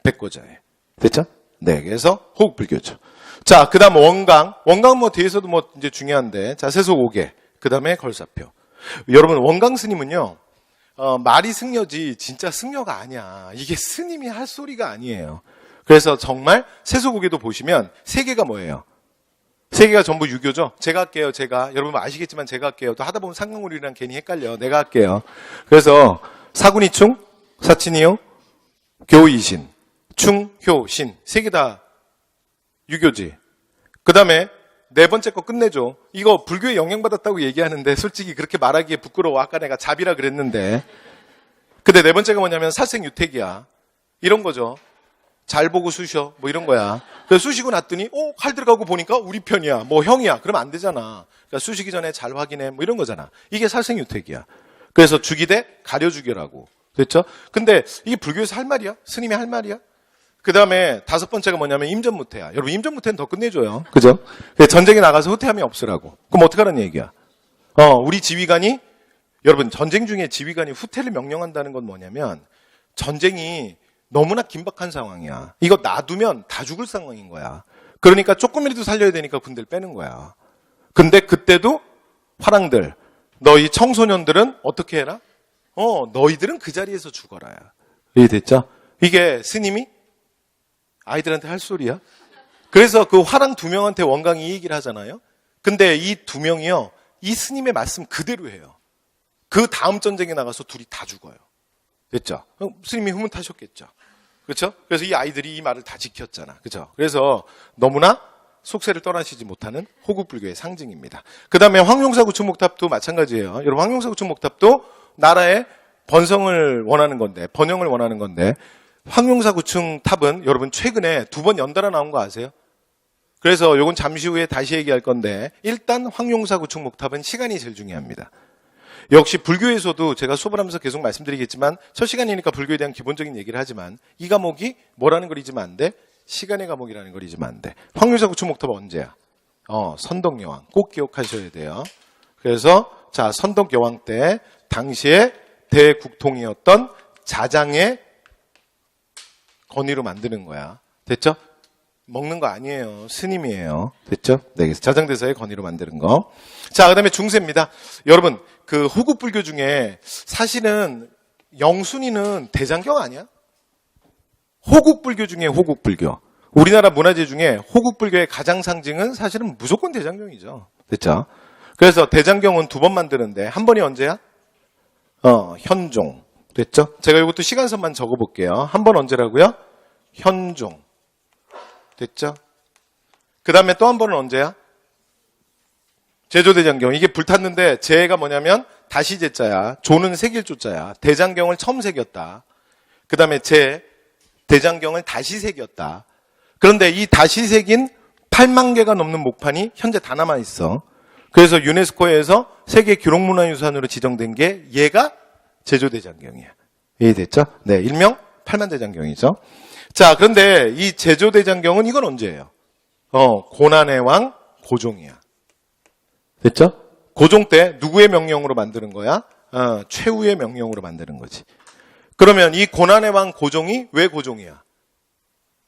백고자예요. 됐죠? 네, 그래서 호국불교죠. 자, 그 다음 원강. 원강은 뭐 뒤에서도 뭐 이제 중요한데. 자, 세속 5개. 그 다음에 걸사표. 여러분, 원강 스님은요, 말이 승려지 진짜 승려가 아니야. 이게 스님이 할 소리가 아니에요. 그래서 정말 세속 5개도 보시면 세 개가 뭐예요? 세 개가 전부 유교죠? 제가 할게요, 제가. 여러분 아시겠지만 제가 할게요. 또 하다 보면 상강우리랑 괜히 헷갈려. 내가 할게요. 그래서 사군이충, 사친이요, 교이신, 충효신. 세 개 다 유교지. 그 다음에 네 번째 거 끝내줘. 이거 불교에 영향받았다고 얘기하는데 솔직히 그렇게 말하기에 부끄러워. 아까 내가 잡이라 그랬는데. 근데 네 번째가 뭐냐면 살생유택이야. 이런 거죠. 잘 보고 쑤셔. 뭐 이런 거야. 그래서 쑤시고 났더니 칼 들어가고 보니까 우리 편이야. 뭐 형이야. 그러면 안 되잖아. 그러니까 쑤시기 전에 잘 확인해. 뭐 이런 거잖아. 이게 살생유택이야. 그래서 죽이되 가려 죽여라고. 됐죠? 근데 이게 불교에서 할 말이야? 스님이 할 말이야? 그 다음에 다섯 번째가 뭐냐면 임전무태야. 여러분 임전무태는 더 끝내줘요. 그죠? 전쟁에 나가서 후퇴함이 없으라고. 그럼 어떡하라는 얘기야? 우리 지휘관이 여러분 전쟁 중에 지휘관이 후퇴를 명령한다는 건 뭐냐면 전쟁이 너무나 긴박한 상황이야. 이거 놔두면 다 죽을 상황인 거야. 그러니까 조금이라도 살려야 되니까 군대를 빼는 거야. 근데 그때도 화랑들 너희 청소년들은 어떻게 해라? 너희들은 그 자리에서 죽어라. 이해됐죠? 이게 스님이 아이들한테 할 소리야? 그래서 그 화랑 두 명한테 원강이 이 얘기를 하잖아요. 근데 이 두 명이요. 이 스님의 말씀 그대로 해요. 그 다음 전쟁에 나가서 둘이 다 죽어요. 됐죠? 스님이 흐뭇하셨겠죠. 그렇죠? 그래서 이 아이들이 이 말을 다 지켰잖아. 그렇죠? 그래서 너무나 속세를 떠나시지 못하는 호국불교의 상징입니다. 그 다음에 황룡사 구축목탑도 마찬가지예요. 여러분 황룡사 구축목탑도 나라의 번성을 원하는 건데 번영을 원하는 건데 황룡사 구축탑은 여러분 최근에 2번 연달아 나온 거 아세요? 그래서 요건 잠시 후에 다시 얘기할 건데 일단 황룡사 구축목탑은 시간이 제일 중요합니다. 역시 불교에서도 제가 수업을 하면서 계속 말씀드리겠지만 첫 시간이니까 불교에 대한 기본적인 얘기를 하지만 이 과목이 뭐라는 걸 잊으면 안 돼? 시간의 과목이라는 걸 잊으면 안 돼. 황룡사 구축목탑은 언제야? 선덕여왕 꼭 기억하셔야 돼요. 그래서 자 선덕여왕 때 당시에 대국통이었던 자장의 건의로 만드는 거야. 됐죠? 먹는 거 아니에요. 스님이에요. 됐죠? 네, 그래서 자장대사의 건의로 만드는 거. 자, 그 다음에 중세입니다. 여러분, 그 호국불교 중에 사실은 영순이는 대장경 아니야? 호국불교 중에 호국불교. 우리나라 문화재 중에 호국불교의 가장 상징은 사실은 무조건 대장경이죠. 됐죠? 그래서 대장경은 2번 만드는데 한 번이 언제야? 현종. 됐죠? 제가 이것도 시간선만 적어볼게요. 한 번 언제라고요? 현종. 됐죠? 그 다음에 또 한 번은 언제야? 제조대장경. 이게 불탔는데 제가 뭐냐면 다시 제자야. 조는 새길 조자야. 대장경을 처음 새겼다. 그 다음에 대장경을 다시 새겼다. 그런데 이 다시 새긴 8만 개가 넘는 목판이 현재 다 남아있어. 그래서 유네스코에서 세계 기록문화유산으로 지정된 게 얘가 제조대장경이야. 이해됐죠? 네, 일명 8만대장경이죠. 자, 그런데 이 제조대장경은 이건 언제예요? 고난의 왕 고종이야. 됐죠? 고종 때 누구의 명령으로 만드는 거야? 최후의 명령으로 만드는 거지. 그러면 이 고난의 왕 고종이 왜 고종이야?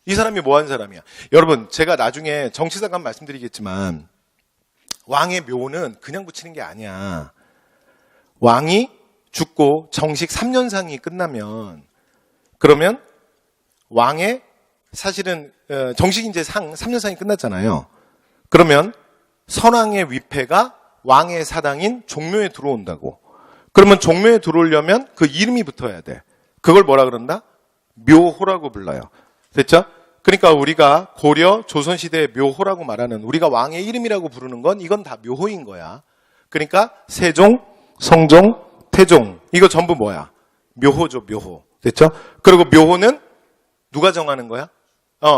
이 사람이 뭐 한 사람이야? 여러분, 제가 나중에 정치사관 말씀드리겠지만 왕의 묘는 그냥 붙이는 게 아니야. 왕이 죽고 정식 3년상이 끝나면 그러면 왕의 사실은 정식 이제 3년상이 끝났잖아요. 그러면 선왕의 위패가 왕의 사당인 종묘에 들어온다고. 그러면 종묘에 들어오려면 그 이름이 붙어야 돼. 그걸 뭐라 그런다? 묘호라고 불러요. 됐죠? 그러니까 우리가 고려 조선시대의 묘호라고 말하는 우리가 왕의 이름이라고 부르는 건 이건 다 묘호인 거야. 그러니까 세종, 성종, 태종 이거 전부 뭐야? 묘호죠, 묘호. 됐죠? 그리고 묘호는 누가 정하는 거야?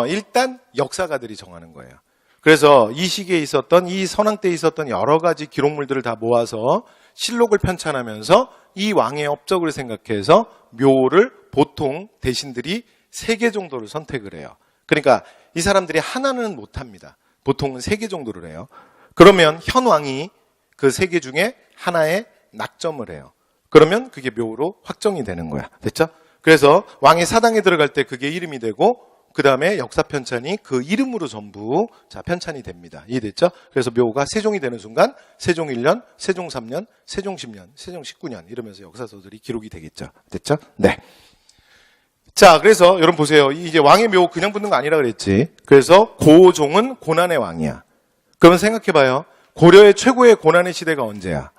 일단 역사가들이 정하는 거예요. 그래서 이 시기에 있었던 이 선왕 때 있었던 여러 가지 기록물들을 다 모아서 실록을 편찬하면서 이 왕의 업적을 생각해서 묘를 보통 대신들이 3개 정도를 선택을 해요. 그러니까 이 사람들이 하나는 못합니다. 보통은 3개 정도를 해요. 그러면 현 왕이 그 3개 중에 하나에 낙점을 해요. 그러면 그게 묘로 확정이 되는 거야. 됐죠? 그래서 왕의 사당에 들어갈 때 그게 이름이 되고 그 다음에 역사 편찬이 그 이름으로 전부 편찬이 됩니다. 이해됐죠? 그래서 묘가 세종이 되는 순간 세종 1년, 세종 3년, 세종 10년, 세종 19년 이러면서 역사서들이 기록이 되겠죠. 됐죠? 네. 자, 그래서 여러분 보세요. 이제 왕의 묘 그냥 붙는 거 아니라 그랬지. 그래서 고종은 고난의 왕이야. 그러면 생각해봐요. 고려의 최고의 고난의 시대가 언제야?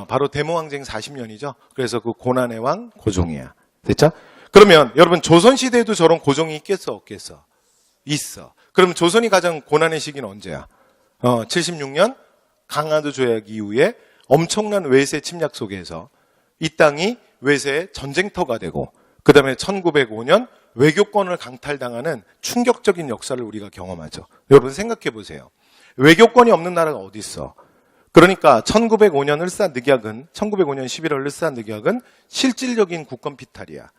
바로 대모항쟁 40년이죠. 그래서 그 고난의 왕 고종이야. 됐죠? 그러면 여러분 조선시대에도 저런 고종이 있겠어 없겠어? 있어. 그럼 조선이 가장 고난의 시기는 언제야? 76년 강화도 조약 이후에 엄청난 외세 침략 속에서 이 땅이 외세의 전쟁터가 되고 그 다음에 1905년 외교권을 강탈당하는 충격적인 역사를 우리가 경험하죠. 여러분 생각해 보세요. 외교권이 없는 나라가 어디 있어? 그러니까 1905년 을사늑약은 1905년 11월 을사늑약은 실질적인 국권 피탈이야.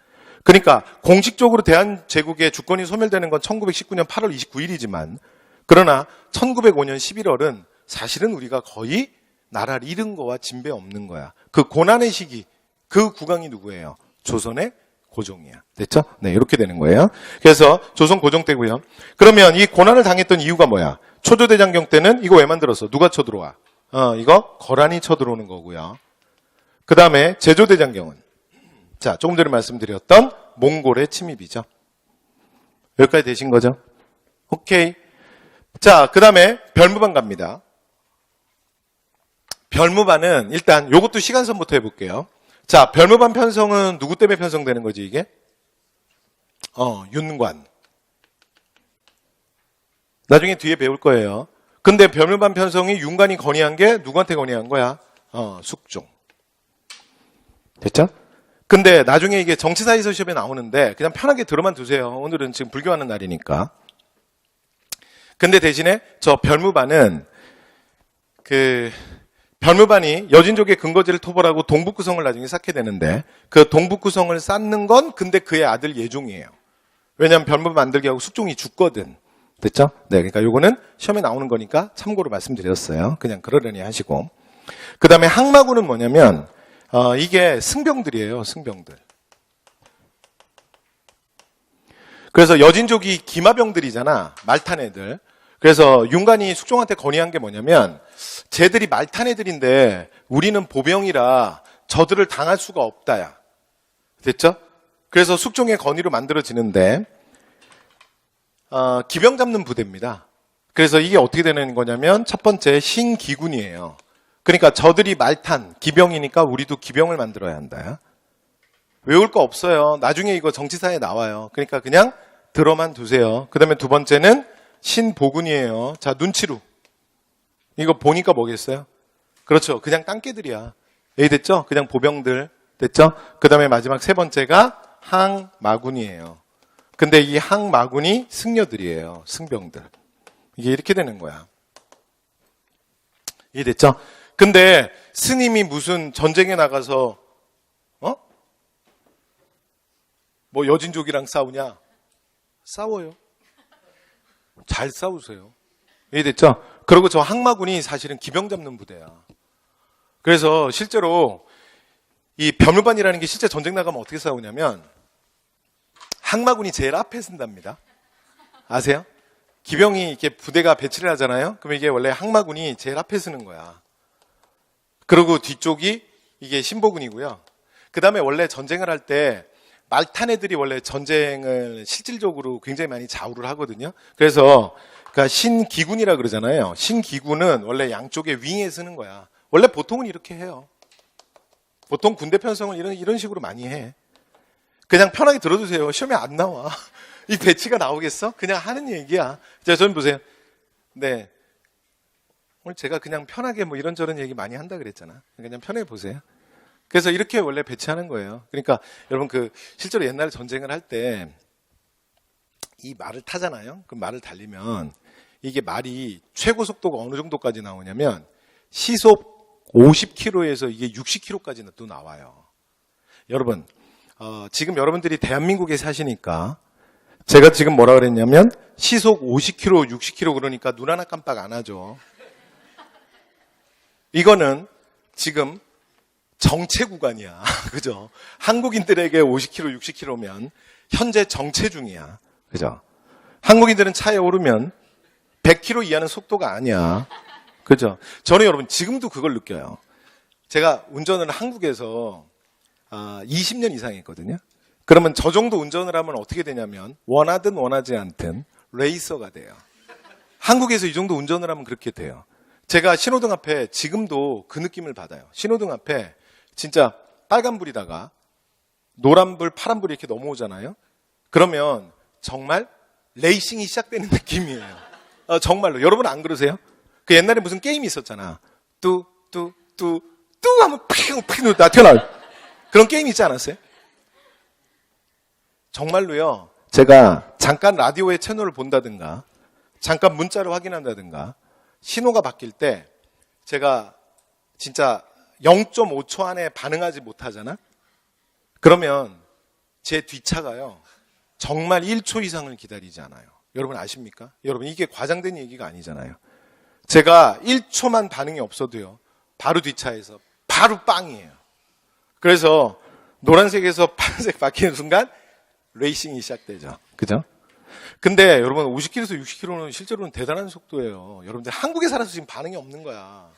그러니까 공식적으로 대한제국의 주권이 소멸되는 건 1919년 8월 29일이지만 그러나 1905년 11월은 사실은 우리가 거의 나라를 잃은 거와 진배 없는 거야. 그 고난의 시기, 그 국왕이 누구예요? 조선의 고종이야. 됐죠? 네, 이렇게 되는 거예요. 그래서 조선 고종 때고요. 그러면 이 고난을 당했던 이유가 뭐야? 초조대장경 때는 이거 왜 만들었어? 누가 쳐들어와? 이거 거란이 쳐들어오는 거고요. 그 다음에 제조대장경은 자, 조금 전에 말씀드렸던 몽골의 침입이죠. 여기까지 되신 거죠? 오케이. 자, 그 다음에 별무반 갑니다. 별무반은 일단 요것도 시간선부터 해볼게요. 자, 별무반 편성은 누구 때문에 편성되는 거지 이게? 윤관. 나중에 뒤에 배울 거예요. 근데 별무반 편성이 윤관이 건의한 게 누구한테 건의한 거야? 숙종. 됐죠? 근데 나중에 이게 정치사회서 시험에 나오는데 그냥 편하게 들어만 두세요. 오늘은 지금 불교하는 날이니까. 근데 대신에 저 별무반은 별무반이 여진족의 근거지를 토벌하고 동북구성을 나중에 쌓게 되는데 그 동북구성을 쌓는 건 근데 그의 아들 예종이에요. 왜냐하면 별무반 만들게 하고 숙종이 죽거든. 됐죠? 네, 그러니까 요거는 시험에 나오는 거니까 참고로 말씀드렸어요. 그냥 그러려니 하시고. 그 다음에 항마군은 뭐냐면 이게 승병들이에요. 승병들. 그래서 여진족이 기마병들이잖아. 말탄 애들. 그래서 윤관이 숙종한테 건의한 게 뭐냐면 쟤들이 말탄 애들인데 우리는 보병이라 저들을 당할 수가 없다야. 됐죠? 그래서 숙종의 건의로 만들어지는데 기병 잡는 부대입니다. 그래서 이게 어떻게 되는 거냐면 첫 번째 신기군이에요. 그러니까 저들이 말탄, 기병이니까 우리도 기병을 만들어야 한다. 외울 거 없어요. 나중에 이거 정치사에 나와요. 그러니까 그냥 들어만 두세요. 그 다음에 두 번째는 신보군이에요. 자, 눈치루. 이거 보니까 뭐겠어요? 그렇죠. 그냥 땅개들이야. 됐죠? 그냥 보병들. 됐죠? 그 다음에 마지막 세 번째가 항마군이에요. 근데 이 항마군이 승려들이에요. 승병들. 이게 이렇게 되는 거야. 이해됐죠? 근데 스님이 무슨 전쟁에 나가서 뭐 여진족이랑 싸우냐? 싸워요. 잘 싸우세요. 이해됐죠? 그리고 저 항마군이 사실은 기병 잡는 부대야. 그래서 실제로 이 별무반이라는 게 실제 전쟁 나가면 어떻게 싸우냐면 항마군이 제일 앞에 쓴답니다. 아세요? 기병이 이렇게 부대가 배치를 하잖아요. 그럼 이게 원래 항마군이 제일 앞에 쓰는 거야. 그리고 뒤쪽이 이게 신보군이고요. 그 다음에 원래 전쟁을 할 때 말탄 애들이 원래 전쟁을 실질적으로 굉장히 많이 좌우를 하거든요. 그래서 그러니까 신기군이라 그러잖아요. 신기군은 원래 양쪽에 윙에 쓰는 거야. 원래 보통은 이렇게 해요. 보통 군대 편성을 이런 식으로 많이 해. 그냥 편하게 들어주세요. 시험에 안 나와. 이 배치가 나오겠어? 그냥 하는 얘기야. 자, 저는 보세요. 네. 오늘 제가 그냥 편하게 뭐 이런저런 얘기 많이 한다 그랬잖아. 그냥 편하게 보세요. 그래서 이렇게 원래 배치하는 거예요. 그러니까 여러분 실제로 옛날에 전쟁을 할 때 이 말을 타잖아요. 그럼 말을 달리면 이게 말이 최고 속도가 어느 정도까지 나오냐면 시속 50km에서 이게 60km까지 또 나와요. 여러분, 지금 여러분들이 대한민국에 사시니까 제가 지금 뭐라 그랬냐면 시속 50km, 60km 그러니까 눈 하나 깜빡 안 하죠. 이거는 지금 정체 구간이야. 그죠? 한국인들에게 50km, 60km면 현재 정체 중이야. 그죠? 한국인들은 차에 오르면 100km 이하는 속도가 아니야. 그죠? 저는 여러분 지금도 그걸 느껴요. 제가 운전을 한국에서 20년 이상 했거든요. 그러면 저 정도 운전을 하면 어떻게 되냐면 원하든 원하지 않든 레이서가 돼요. 한국에서 이 정도 운전을 하면 그렇게 돼요. 제가 신호등 앞에 지금도 그 느낌을 받아요. 신호등 앞에 진짜 빨간불이다가 노란불, 파란불이 이렇게 넘어오잖아요. 그러면 정말 레이싱이 시작되는 느낌이에요. 정말로. 여러분 안 그러세요? 그 옛날에 무슨 게임이 있었잖아. 뚜 하면 핑 나 튀어나와요. 그런 게임 있지 않았어요? 정말로요. 제가 잠깐 라디오의 채널을 본다든가 잠깐 문자를 확인한다든가 신호가 바뀔 때 제가 진짜 0.5초 안에 반응하지 못하잖아? 그러면 제 뒷차가요. 정말 1초 이상을 기다리지 않아요. 여러분 아십니까? 여러분 이게 과장된 얘기가 아니잖아요. 제가 1초만 반응이 없어도요. 바로 뒷차에서 바로 빵이에요. 그래서 노란색에서 파란색 바뀌는 순간 레이싱이 시작되죠. 그죠? 근데 여러분 50km에서 60km는 실제로는 대단한 속도예요. 여러분들 한국에 살아서 지금 반응이 없는 거야.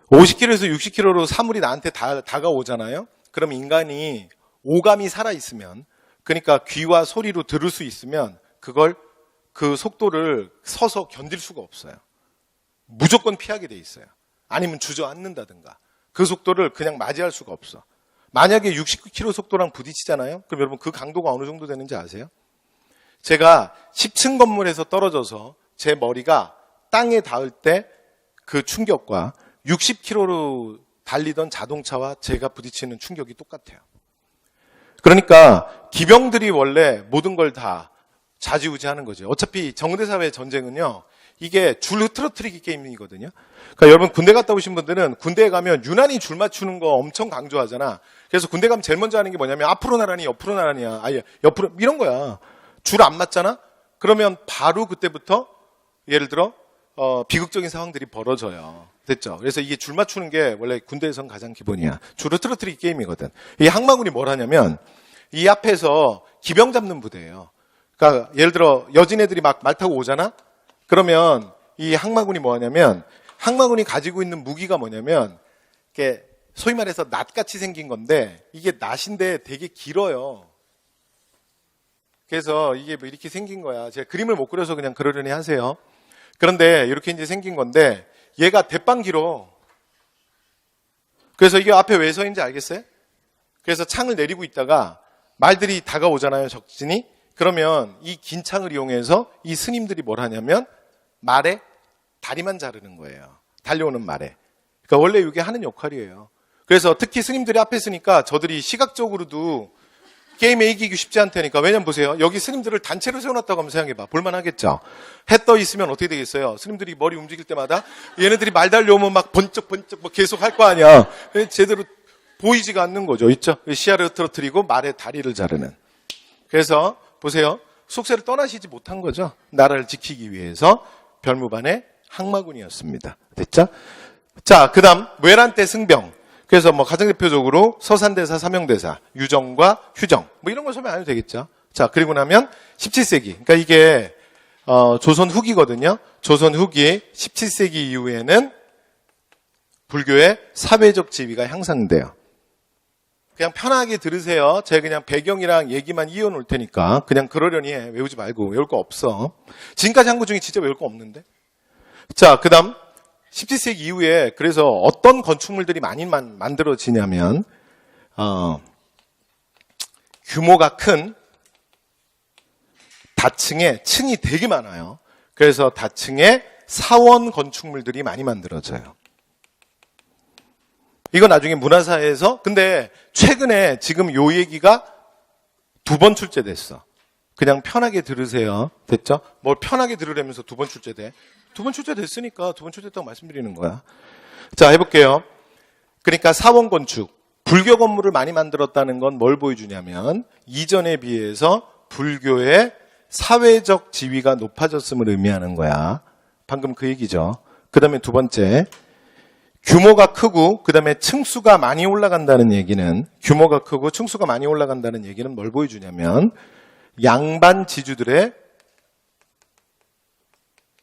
50km에서 60km로 사물이 나한테 다가오잖아요. 그럼 인간이 오감이 살아있으면 그러니까 귀와 소리로 들을 수 있으면 그 속도를 서서 견딜 수가 없어요. 무조건 피하게 돼 있어요. 아니면 주저앉는다든가. 그 속도를 그냥 맞이할 수가 없어. 만약에 69km 속도랑 부딪히잖아요. 그럼 여러분 그 강도가 어느 정도 되는지 아세요? 제가 10층 건물에서 떨어져서 제 머리가 땅에 닿을 때 그 충격과 60km로 달리던 자동차와 제가 부딪히는 충격이 똑같아요. 그러니까 기병들이 원래 모든 걸 다 좌지우지하는 거죠. 어차피 정대사회 전쟁은요. 이게 줄 흐트러뜨리기 게임이거든요. 그러니까 여러분 군대 갔다 오신 분들은 군대에 가면 유난히 줄 맞추는 거 엄청 강조하잖아. 그래서 군대 가면 제일 먼저 하는 게 뭐냐면 앞으로 나란히 옆으로 나란히야. 아예 옆으로 이런 거야. 줄 안 맞잖아? 그러면 바로 그때부터 예를 들어 비극적인 상황들이 벌어져요. 됐죠? 그래서 이게 줄 맞추는 게 원래 군대에선 가장 기본이야. 줄 흐트러뜨리기 게임이거든. 이 항마군이 뭘 하냐면 이 앞에서 기병 잡는 부대예요. 그러니까 예를 들어 여진 애들이 막 말 타고 오잖아? 그러면 이 항마군이 뭐 하냐면 항마군이 가지고 있는 무기가 뭐냐면 이게 소위 말해서 낫같이 생긴 건데 이게 낫인데 되게 길어요. 그래서 이게 뭐 이렇게 생긴 거야. 제가 그림을 못 그려서 그냥 그러려니 하세요. 그런데 이렇게 이제 생긴 건데 얘가 대빵 길어. 그래서 이게 앞에 왜 서인지 알겠어요? 그래서 창을 내리고 있다가 말들이 다가오잖아요, 적진이. 그러면 이 긴 창을 이용해서 이 스님들이 뭘 하냐면 말에 다리만 자르는 거예요. 달려오는 말에. 그러니까 원래 이게 하는 역할이에요. 그래서 특히 스님들이 앞에 있으니까 저들이 시각적으로도 게임에 이기기 쉽지 않다니까. 왜냐면 보세요. 여기 스님들을 단체로 세워놨다고 한번 생각해봐. 볼만하겠죠? 해 떠 있으면 어떻게 되겠어요? 스님들이 머리 움직일 때마다 얘네들이 말 달려오면 막 번쩍번쩍 뭐 계속 할 거 아니야. 제대로 보이지가 않는 거죠. 있죠? 시야를 흐트러뜨리고 말에 다리를 자르는. 그래서 보세요. 속세를 떠나시지 못한 거죠. 나라를 지키기 위해서 별무반의 항마군이었습니다. 됐죠? 자, 그 다음 외란 때 승병. 그래서 뭐 가장 대표적으로 서산대사, 삼형대사, 유정과 휴정 뭐 이런 걸 설명 안 해도 되겠죠. 자, 그리고 나면 17세기. 그러니까 이게 조선 후기거든요. 조선 후기 17세기 이후에는 불교의 사회적 지위가 향상돼요. 그냥 편하게 들으세요. 제가 그냥 배경이랑 얘기만 이어놓을 테니까 그냥 그러려니 해. 외우지 말고. 외울 거 없어. 지금까지 한 것 중에 진짜 외울 거 없는데. 자, 그 다음 17세기 이후에 그래서 어떤 건축물들이 많이 만들어지냐면 규모가 큰 다층에 층이 되게 많아요. 그래서 다층에 사원 건축물들이 많이 만들어져요. 이거 나중에 문화사에서, 근데 최근에 지금 요 얘기가 2번 출제됐어. 그냥 편하게 들으세요. 됐죠? 뭘 편하게 들으려면서 2번 출제돼. 2번 출제됐으니까 2번 출제됐다고 말씀드리는 거야. 자, 해볼게요. 그러니까 사원 건축, 불교 건물을 많이 만들었다는 건 뭘 보여주냐면 이전에 비해서 불교의 사회적 지위가 높아졌음을 의미하는 거야. 방금 그 얘기죠. 그 다음에 2번째, 규모가 크고 그 다음에 층수가 많이 올라간다는 얘기는, 규모가 크고 층수가 많이 올라간다는 얘기는 뭘 보여주냐면 양반 지주들의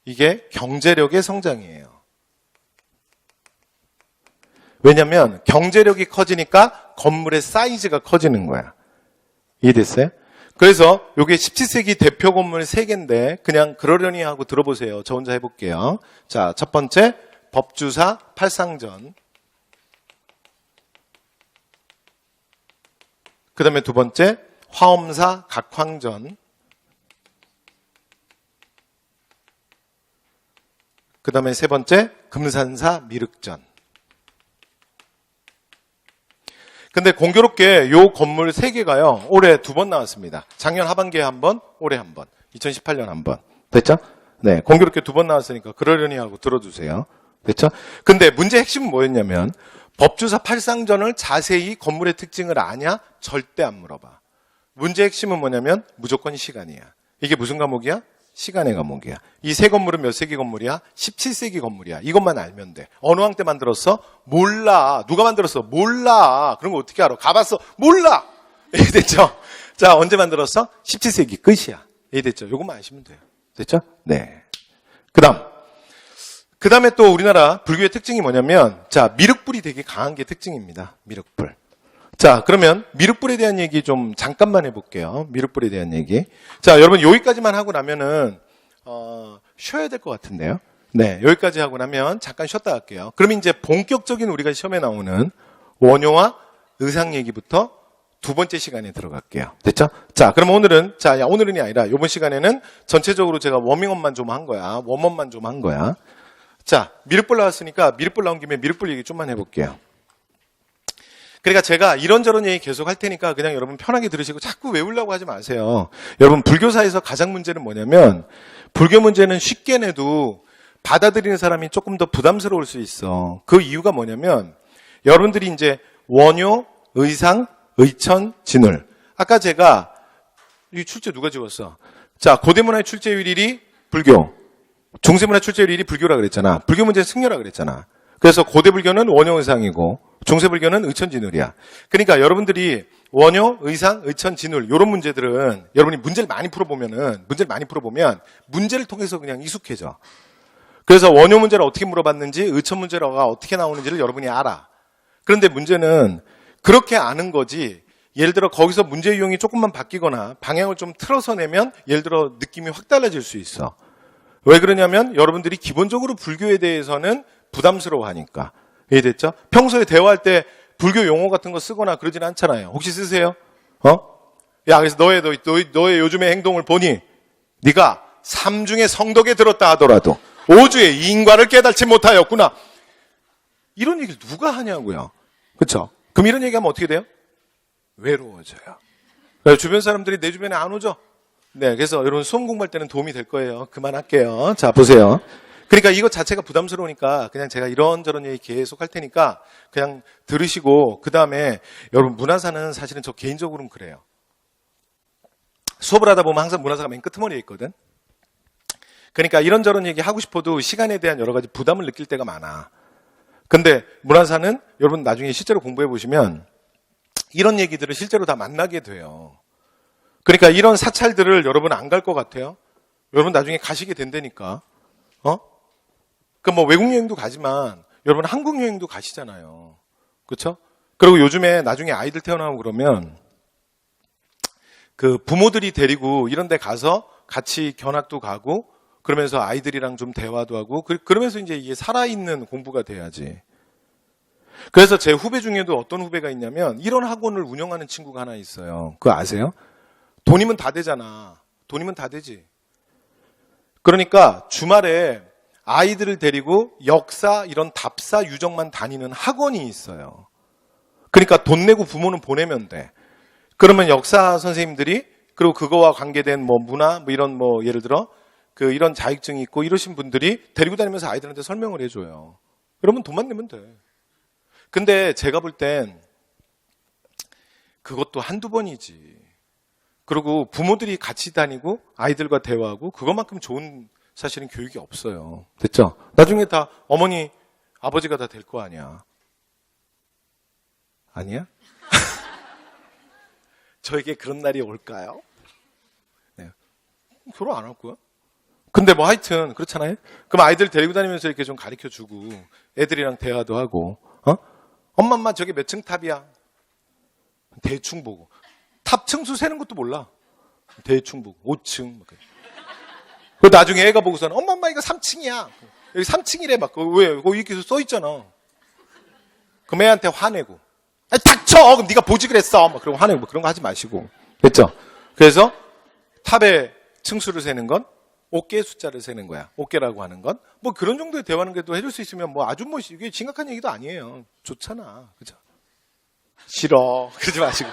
이게 경제력의 성장이에요. 왜냐하면 경제력이 커지니까 건물의 사이즈가 커지는 거야. 이해됐어요? 그래서 이게 17세기 대표 건물 3개인데 그냥 그러려니 하고 들어보세요. 저 혼자 해볼게요. 자, 첫 번째 법주사 팔상전, 그 다음에 2번째 화엄사 각황전, 그 다음에 3번째 금산사 미륵전. 근데 공교롭게 요 건물 3개가요, 올해 2번 나왔습니다. 작년 하반기에 한 번, 올해 한 번. 2018년 한 번. 됐죠? 네. 공교롭게 2번 나왔으니까 그러려니 하고 들어주세요. 됐죠? 근데 문제 핵심은 뭐였냐면, 법주사 팔상전을 자세히 건물의 특징을 아냐? 절대 안 물어봐. 문제 핵심은 뭐냐면, 무조건 시간이야. 이게 무슨 과목이야? 시간의 과목이야. 이 세 건물은 몇 세기 건물이야? 17세기 건물이야. 이것만 알면 돼. 어느 왕 때 만들었어? 몰라. 누가 만들었어? 몰라. 그런 거 어떻게 알아? 가봤어? 몰라. 이해됐죠? 자, 언제 만들었어? 17세기 끝이야. 이해됐죠? 요것만 아시면 돼요. 됐죠? 네. 그 다음에 또 우리나라 불교의 특징이 뭐냐면, 자, 미륵불이 되게 강한 게 특징입니다. 미륵불. 자, 그러면 미륵불에 대한 얘기 좀 잠깐만 해볼게요. 미륵불에 대한 얘기. 자, 여러분 여기까지만 하고 나면은 쉬어야 될 것 같은데요. 네, 여기까지 하고 나면 잠깐 쉬었다 갈게요. 그럼 이제 본격적인 우리가 시험에 나오는 원효와 의상 얘기부터 2번째 시간에 들어갈게요. 됐죠? 자, 그럼 오늘은, 자, 오늘은이 아니라 이번 시간에는 전체적으로 제가 워밍업만 좀 한 거야. 웜업만 좀 한 거야. 자, 미륵불 나왔으니까 미륵불 나온 김에 미륵불 얘기 좀만 해볼게요. 그러니까 제가 이런저런 얘기 계속 할 테니까 그냥 여러분 편하게 들으시고 자꾸 외우려고 하지 마세요. 여러분, 불교사에서 가장 문제는 뭐냐면, 불교 문제는 쉽게 내도 받아들이는 사람이 조금 더 부담스러울 수 있어. 그 이유가 뭐냐면, 여러분들이 이제 원효, 의상, 의천, 진울. 아까 제가 이 출제 누가 지웠어? 자, 고대문화의 출제율 1위 불교, 중세문화 출제율 1위 불교라 그랬잖아. 불교 문제 승려라 그랬잖아. 그래서 고대불교는 원효, 의상이고 중세불교는 의천, 진울이야. 그러니까 여러분들이 원효, 의상, 의천, 진울 이런 문제들은 여러분이 문제를 많이 풀어보면 문제를 통해서 그냥 익숙해져. 그래서 원효 문제를 어떻게 물어봤는지, 의천 문제가 어떻게 나오는지를 여러분이 알아. 그런데 문제는 그렇게 아는 거지, 예를 들어 거기서 문제 유형이 조금만 바뀌거나 방향을 좀 틀어서 내면 예를 들어 느낌이 확 달라질 수 있어. 왜 그러냐면 여러분들이 기본적으로 불교에 대해서는 부담스러워하니까. 이해됐죠? 평소에 대화할 때 불교 용어 같은 거 쓰거나 그러진 않잖아요. 혹시 쓰세요? 야, 그래서 너의 요즘의 행동을 보니 네가 삼중의 성덕에 들었다 하더라도 오주의 인과를 깨닫지 못하였구나. 이런 얘기를 누가 하냐고요. 그렇죠? 그럼 이런 얘기하면 어떻게 돼요? 외로워져요. 주변 사람들이 내 주변에 안 오죠? 네, 그래서 여러분 수험 공부할 때는 도움이 될 거예요. 그만할게요. 자, 보세요. 그러니까 이것 자체가 부담스러우니까 그냥 제가 이런저런 얘기 계속 할 테니까 그냥 들으시고, 그 다음에 여러분 문화사는 사실은 저 개인적으로는 그래요. 수업을 하다 보면 항상 문화사가 맨 끄트머리에 있거든. 그러니까 이런저런 얘기 하고 싶어도 시간에 대한 여러 가지 부담을 느낄 때가 많아. 근데 문화사는 여러분 나중에 실제로 공부해 보시면 이런 얘기들을 실제로 다 만나게 돼요. 그러니까 이런 사찰들을 여러분 안 갈 것 같아요? 여러분 나중에 가시게 된다니까. 뭐 외국 여행도 가지만 여러분 한국 여행도 가시잖아요. 그렇죠? 그리고 요즘에 나중에 아이들 태어나고 그러면 그 부모들이 데리고 이런 데 가서 같이 견학도 가고 그러면서 아이들이랑 좀 대화도 하고 그러면서 이제 이게 살아있는 공부가 돼야지. 그래서 제 후배 중에도 어떤 후배가 있냐면 이런 학원을 운영하는 친구가 하나 있어요. 그거 아세요? 돈이면 다 되잖아. 돈이면 다 되지. 그러니까 주말에 아이들을 데리고 역사 이런 답사 유적만 다니는 학원이 있어요. 그러니까 돈 내고 부모는 보내면 돼. 그러면 역사 선생님들이 그리고 그거와 관계된 뭐 문화 뭐 이런 뭐 예를 들어 그 이런 자격증이 있고 이러신 분들이 데리고 다니면서 아이들한테 설명을 해줘요. 그러면 돈만 내면 돼. 근데 제가 볼 땐 그것도 한두 번이지. 그리고 부모들이 같이 다니고 아이들과 대화하고 그것만큼 좋은 사실은 교육이 없어요. 됐죠? 나중에 다 어머니, 아버지가 다 될 거 아니야. 아니야? 저에게 그런 날이 올까요? 네. 결혼 안 할 거야? 근데 뭐 하여튼 그렇잖아요? 그럼 아이들 데리고 다니면서 이렇게 좀 가르쳐 주고 애들이랑 대화도 하고 엄마 저게 몇 층 탑이야? 대충 보고 탑 층수 세는 것도 몰라. 대충 보고 5층 그 나중에 애가 보고서는 엄마 이거 3층이야. 여기 3층이래 막 왜? 거기 이렇게 써 있잖아. 그럼 애한테 화내고 닥쳐! 그럼 네가 보지 그랬어. 막 그러고 화내고 뭐 그런 거 하지 마시고. 됐죠? 그래서 탑의 층수를 세는 건 어깨 숫자를 세는 거야. 어깨라고 하는 건 뭐 그런 정도의 대화는 그래도 해줄 수 있으면 뭐 아주 뭐 이게 심각한 얘기도 아니에요. 좋잖아. 그죠? 싫어. 그러지 마시고.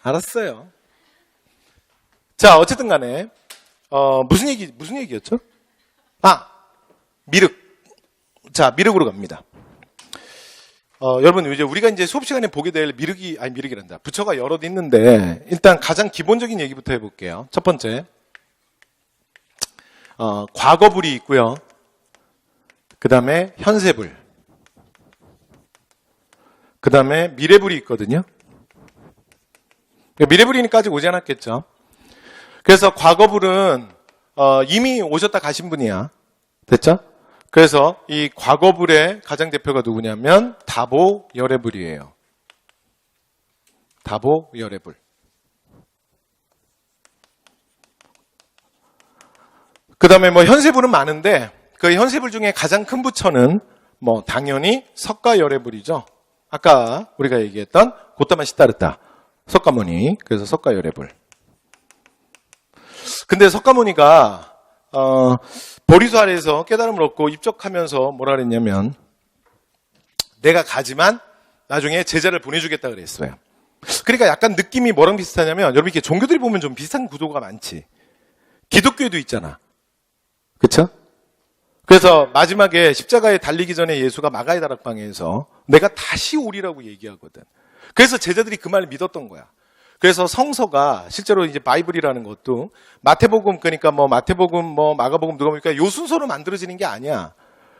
알았어요. 자, 어쨌든 간에 무슨 얘기였죠? 미륵. 자, 미륵으로 갑니다. 여러분, 이제 우리가 이제 수업 시간에 보게 될 미륵이란다. 부처가 여럿 있는데, 일단 가장 기본적인 얘기부터 해볼게요. 첫 번째. 과거불이 있고요. 그 다음에 현세불. 그 다음에 미래불이 있거든요. 미래불이니까 아직 오지 않았겠죠. 그래서 과거불은, 이미 오셨다 가신 분이야. 됐죠? 그래서 이 과거불의 가장 대표가 누구냐면 다보열애불이에요. 다보열애불. 그 다음에 뭐 현세불은 많은데 그 현세불 중에 가장 큰 부처는 뭐 당연히 석가열애불이죠. 아까 우리가 얘기했던 고타마 시타르타 석가모니. 그래서 석가열애불. 근데 석가모니가 보리수 아래에서 깨달음을 얻고 입적하면서 뭐라 그랬냐면 내가 가지만 나중에 제자를 보내주겠다 그랬어요. 그러니까 약간 느낌이 뭐랑 비슷하냐면 여러분 이렇게 종교들이 보면 좀 비슷한 구도가 많지. 기독교에도 있잖아. 그쵸? 그래서 마지막에 십자가에 달리기 전에 예수가 마가의 다락방에서 내가 다시 오리라고 얘기하거든. 그래서 제자들이 그 말을 믿었던 거야. 그래서 성서가 실제로 이제 바이블이라는 것도 마태복음 그러니까 뭐 마태복음 뭐 마가복음 누가복음 요 순서로 만들어지는 게 아니야.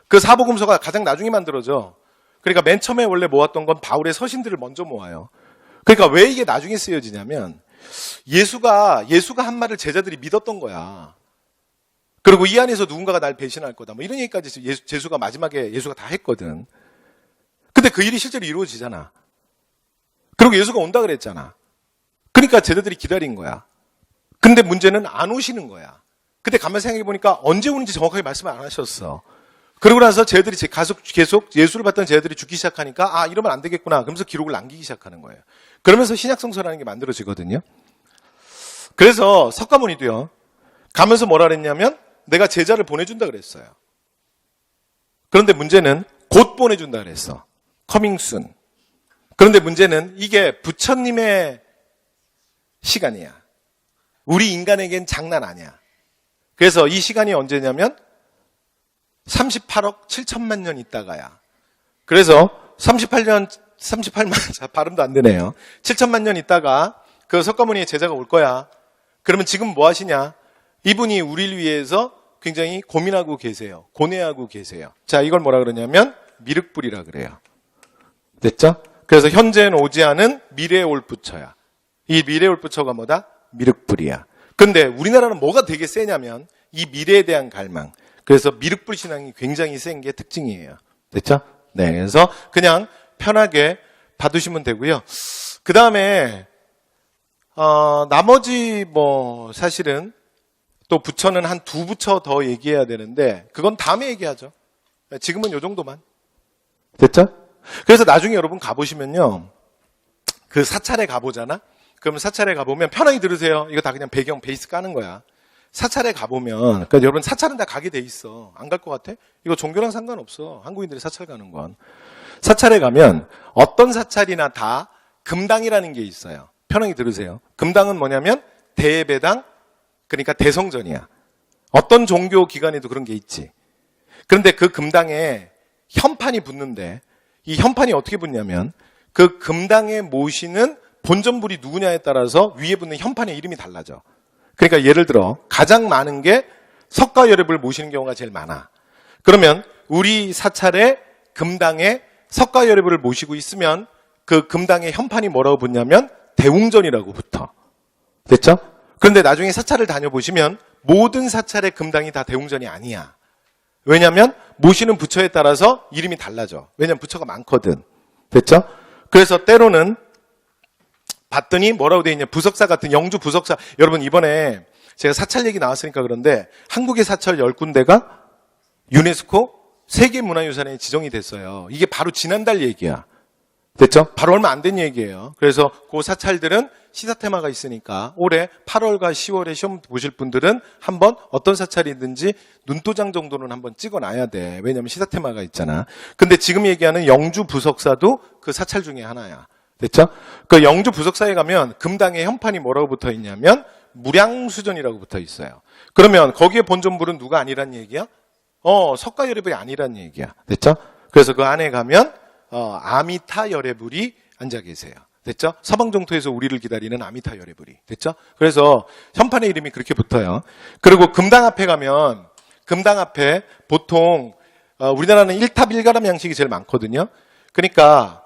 그 사복음서가 가장 나중에 만들어져. 그러니까 맨 처음에 원래 모았던 건 바울의 서신들을 먼저 모아요. 그러니까 왜 이게 나중에 쓰여지냐면 예수가 한 말을 제자들이 믿었던 거야. 그리고 이 안에서 누군가가 날 배신할 거다. 뭐 이런 얘기까지 예수가 마지막에 예수가 다 했거든. 근데 그 일이 실제로 이루어지잖아. 그리고 예수가 온다 그랬잖아. 그러니까 제자들이 기다린 거야. 근데 문제는 안 오시는 거야. 근데 가만 생각해 보니까 언제 오는지 정확하게 말씀을 안 하셨어. 그러고 나서 제자들이 계속 예수를 봤던 제자들이 죽기 시작하니까 이러면 안 되겠구나. 그러면서 기록을 남기기 시작하는 거예요. 그러면서 신약성서라는 게 만들어지거든요. 그래서 석가모니도요. 가면서 뭐라 그랬냐면 내가 제자를 보내준다 그랬어요. 그런데 문제는 곧 보내준다 그랬어. coming soon. 그런데 문제는 이게 부처님의 시간이야. 우리 인간에겐 장난 아니야. 그래서 이 시간이 언제냐면 38억 7천만 년 있다가야. 그래서 38만, 자, 발음도 안 되네요. 7천만 년 있다가 그 석가모니의 제자가 올 거야. 그러면 지금 뭐 하시냐? 이분이 우리를 위해서 굉장히 고민하고 계세요. 고뇌하고 계세요. 자, 이걸 뭐라 그러냐면 미륵불이라 그래요. 됐죠? 그래서 현재는 오지 않은 미래에 올 부처야. 이 미래에 올 부처가 뭐다? 미륵불이야. 근데 우리나라는 뭐가 되게 세냐면 이 미래에 대한 갈망. 그래서 미륵불 신앙이 굉장히 센 게 특징이에요. 됐죠? 네. 그래서 그냥 편하게 받으시면 되고요. 그 다음에 나머지 뭐 사실은 또 부처는 한 2부처 더 얘기해야 되는데 그건 다음에 얘기하죠. 지금은 요 정도만. 됐죠? 그래서 나중에 여러분 가보시면요. 그 사찰에 가보잖아? 그러면 사찰에 가보면 편하게 들으세요. 이거 다 그냥 배경, 베이스 까는 거야. 사찰에 가보면, 그러니까 여러분 사찰은 다 가게 돼 있어. 안 갈 것 같아? 이거 종교랑 상관없어. 한국인들이 사찰 가는 건. 사찰에 가면 어떤 사찰이나 다 금당이라는 게 있어요. 편하게 들으세요. 금당은 뭐냐면 대예배당, 그러니까 대성전이야. 어떤 종교 기관에도 그런 게 있지. 그런데 그 금당에 현판이 붙는데 이 현판이 어떻게 붙냐면 그 금당에 모시는 본전불이 누구냐에 따라서 위에 붙는 현판의 이름이 달라져. 그러니까 예를 들어 가장 많은 게 석가열애불을 모시는 경우가 제일 많아. 그러면 우리 사찰의 금당에 석가열애불을 모시고 있으면 그 금당의 현판이 뭐라고 붙냐면 대웅전이라고 붙어. 됐죠? 그런데 나중에 사찰을 다녀보시면 모든 사찰의 금당이 다 대웅전이 아니야. 왜냐하면 모시는 부처에 따라서 이름이 달라져. 왜냐하면 부처가 많거든. 됐죠? 그래서 때로는 봤더니 뭐라고 돼 있냐. 부석사 같은 영주 부석사. 여러분 이번에 제가 사찰 얘기 나왔으니까 그런데 한국의 사찰 10군데가 유네스코 세계문화유산에 지정이 됐어요. 이게 바로 지난달 얘기야. 됐죠? 바로 얼마 안 된 얘기예요. 그래서 그 사찰들은 시사 테마가 있으니까 올해 8월과 10월에 시험 보실 분들은 한번 어떤 사찰이든지 눈도장 정도는 한번 찍어놔야 돼. 왜냐하면 시사 테마가 있잖아. 근데 지금 얘기하는 영주 부석사도 그 사찰 중에 하나야. 됐죠? 그 영주 부석사에 가면 금당의 현판이 뭐라고 붙어 있냐면 무량수전이라고 붙어 있어요. 그러면 거기에 본전불은 누가 아니란 얘기야? 석가열애불이 아니란 얘기야. 됐죠? 그래서 그 안에 가면 아미타 열애불이 앉아 계세요. 됐죠? 서방정토에서 우리를 기다리는 아미타 열애불이. 됐죠? 그래서 현판의 이름이 그렇게 붙어요. 그리고 금당 앞에 가면 금당 앞에 보통 우리나라는 1탑 1가람 양식이 제일 많거든요. 그러니까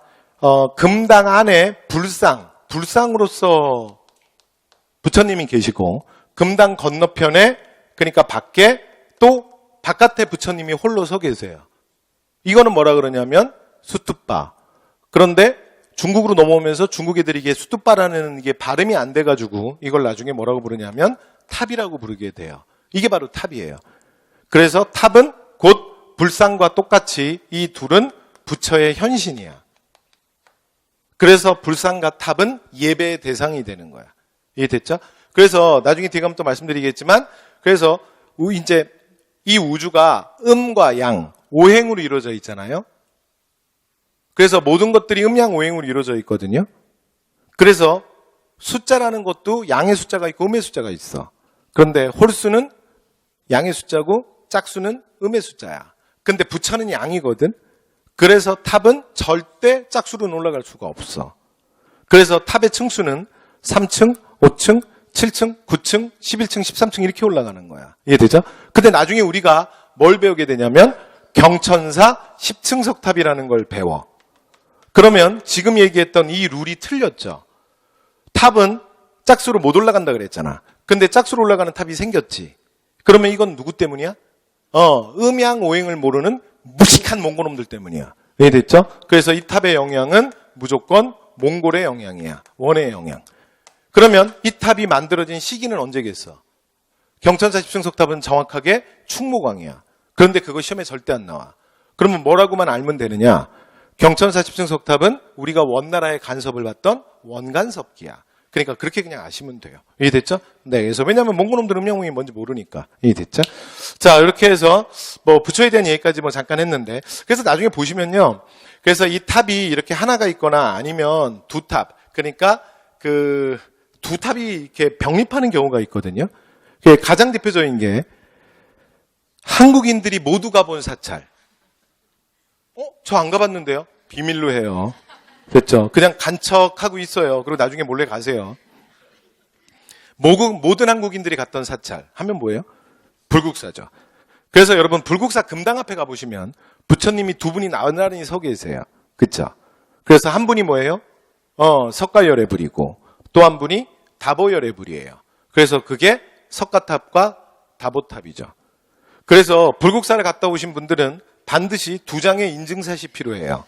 금당 안에 불상으로서 부처님이 계시고 금당 건너편에 그러니까 밖에 또 바깥에 부처님이 홀로 서 계세요. 이거는 뭐라 그러냐면 수뚜빠. 그런데 중국으로 넘어오면서 중국 애들이 이게 수뚜빠라는 게 발음이 안 돼가지고 이걸 나중에 뭐라고 부르냐면 탑이라고 부르게 돼요. 이게 바로 탑이에요. 그래서 탑은 곧 불상과 똑같이 이 둘은 부처의 현신이야. 그래서 불상과 탑은 예배의 대상이 되는 거야. 이해됐죠? 그래서 나중에 뒤에 가면 또 말씀드리겠지만 그래서 이제 이 우주가 음과 양, 오행으로 이루어져 있잖아요. 그래서 모든 것들이 음양오행으로 이루어져 있거든요. 그래서 숫자라는 것도 양의 숫자가 있고 음의 숫자가 있어. 그런데 홀수는 양의 숫자고 짝수는 음의 숫자야. 근데 부처는 양이거든. 그래서 탑은 절대 짝수로는 올라갈 수가 없어. 그래서 탑의 층수는 3층, 5층, 7층, 9층, 11층, 13층 이렇게 올라가는 거야. 이해되죠? 근데 나중에 우리가 뭘 배우게 되냐면 경천사 10층 석탑이라는 걸 배워. 그러면 지금 얘기했던 이 룰이 틀렸죠. 탑은 짝수로 못 올라간다 그랬잖아. 근데 짝수로 올라가는 탑이 생겼지. 그러면 이건 누구 때문이야? 음양오행을 모르는 무식한 몽골놈들 때문이야. 이해됐죠? 그래서 이 탑의 영향은 무조건 몽골의 영향이야. 원의 영향. 그러면 이 탑이 만들어진 시기는 언제겠어? 경천사 10층 석탑은 정확하게 충무광이야. 그런데 그거 시험에 절대 안 나와. 그러면 뭐라고만 알면 되느냐? 경천사 10층 석탑은 우리가 원나라의 간섭을 받던 원간섭기야. 그러니까 그렇게 그냥 아시면 돼요. 이해됐죠? 네, 그래서 왜냐하면 몽골놈들 음양오행이 뭔지 모르니까. 이해됐죠? 자, 이렇게 해서 부처에 대한 얘기까지 잠깐 했는데 그래서 나중에 보시면요. 그래서 이 탑이 이렇게 하나가 있거나 아니면 두 탑. 그러니까 그 두 탑이 이렇게 병립하는 경우가 있거든요. 가장 대표적인 게 한국인들이 모두 가본 사찰. 저 안 가봤는데요? 비밀로 해요. 됐죠? 그냥 간척하고 있어요. 그리고 나중에 몰래 가세요. 모든 한국인들이 갔던 사찰 하면 뭐예요? 불국사죠. 그래서 여러분 불국사 금당 앞에 가보시면 부처님이 두 분이 나란히 서 계세요. 그쵸? 그래서 한 분이 뭐예요? 석가열애불이고 또 한 분이 다보열애불이에요. 그래서 그게 석가탑과 다보탑이죠. 그래서 불국사를 갔다 오신 분들은 반드시 두 장의 인증샷이 필요해요.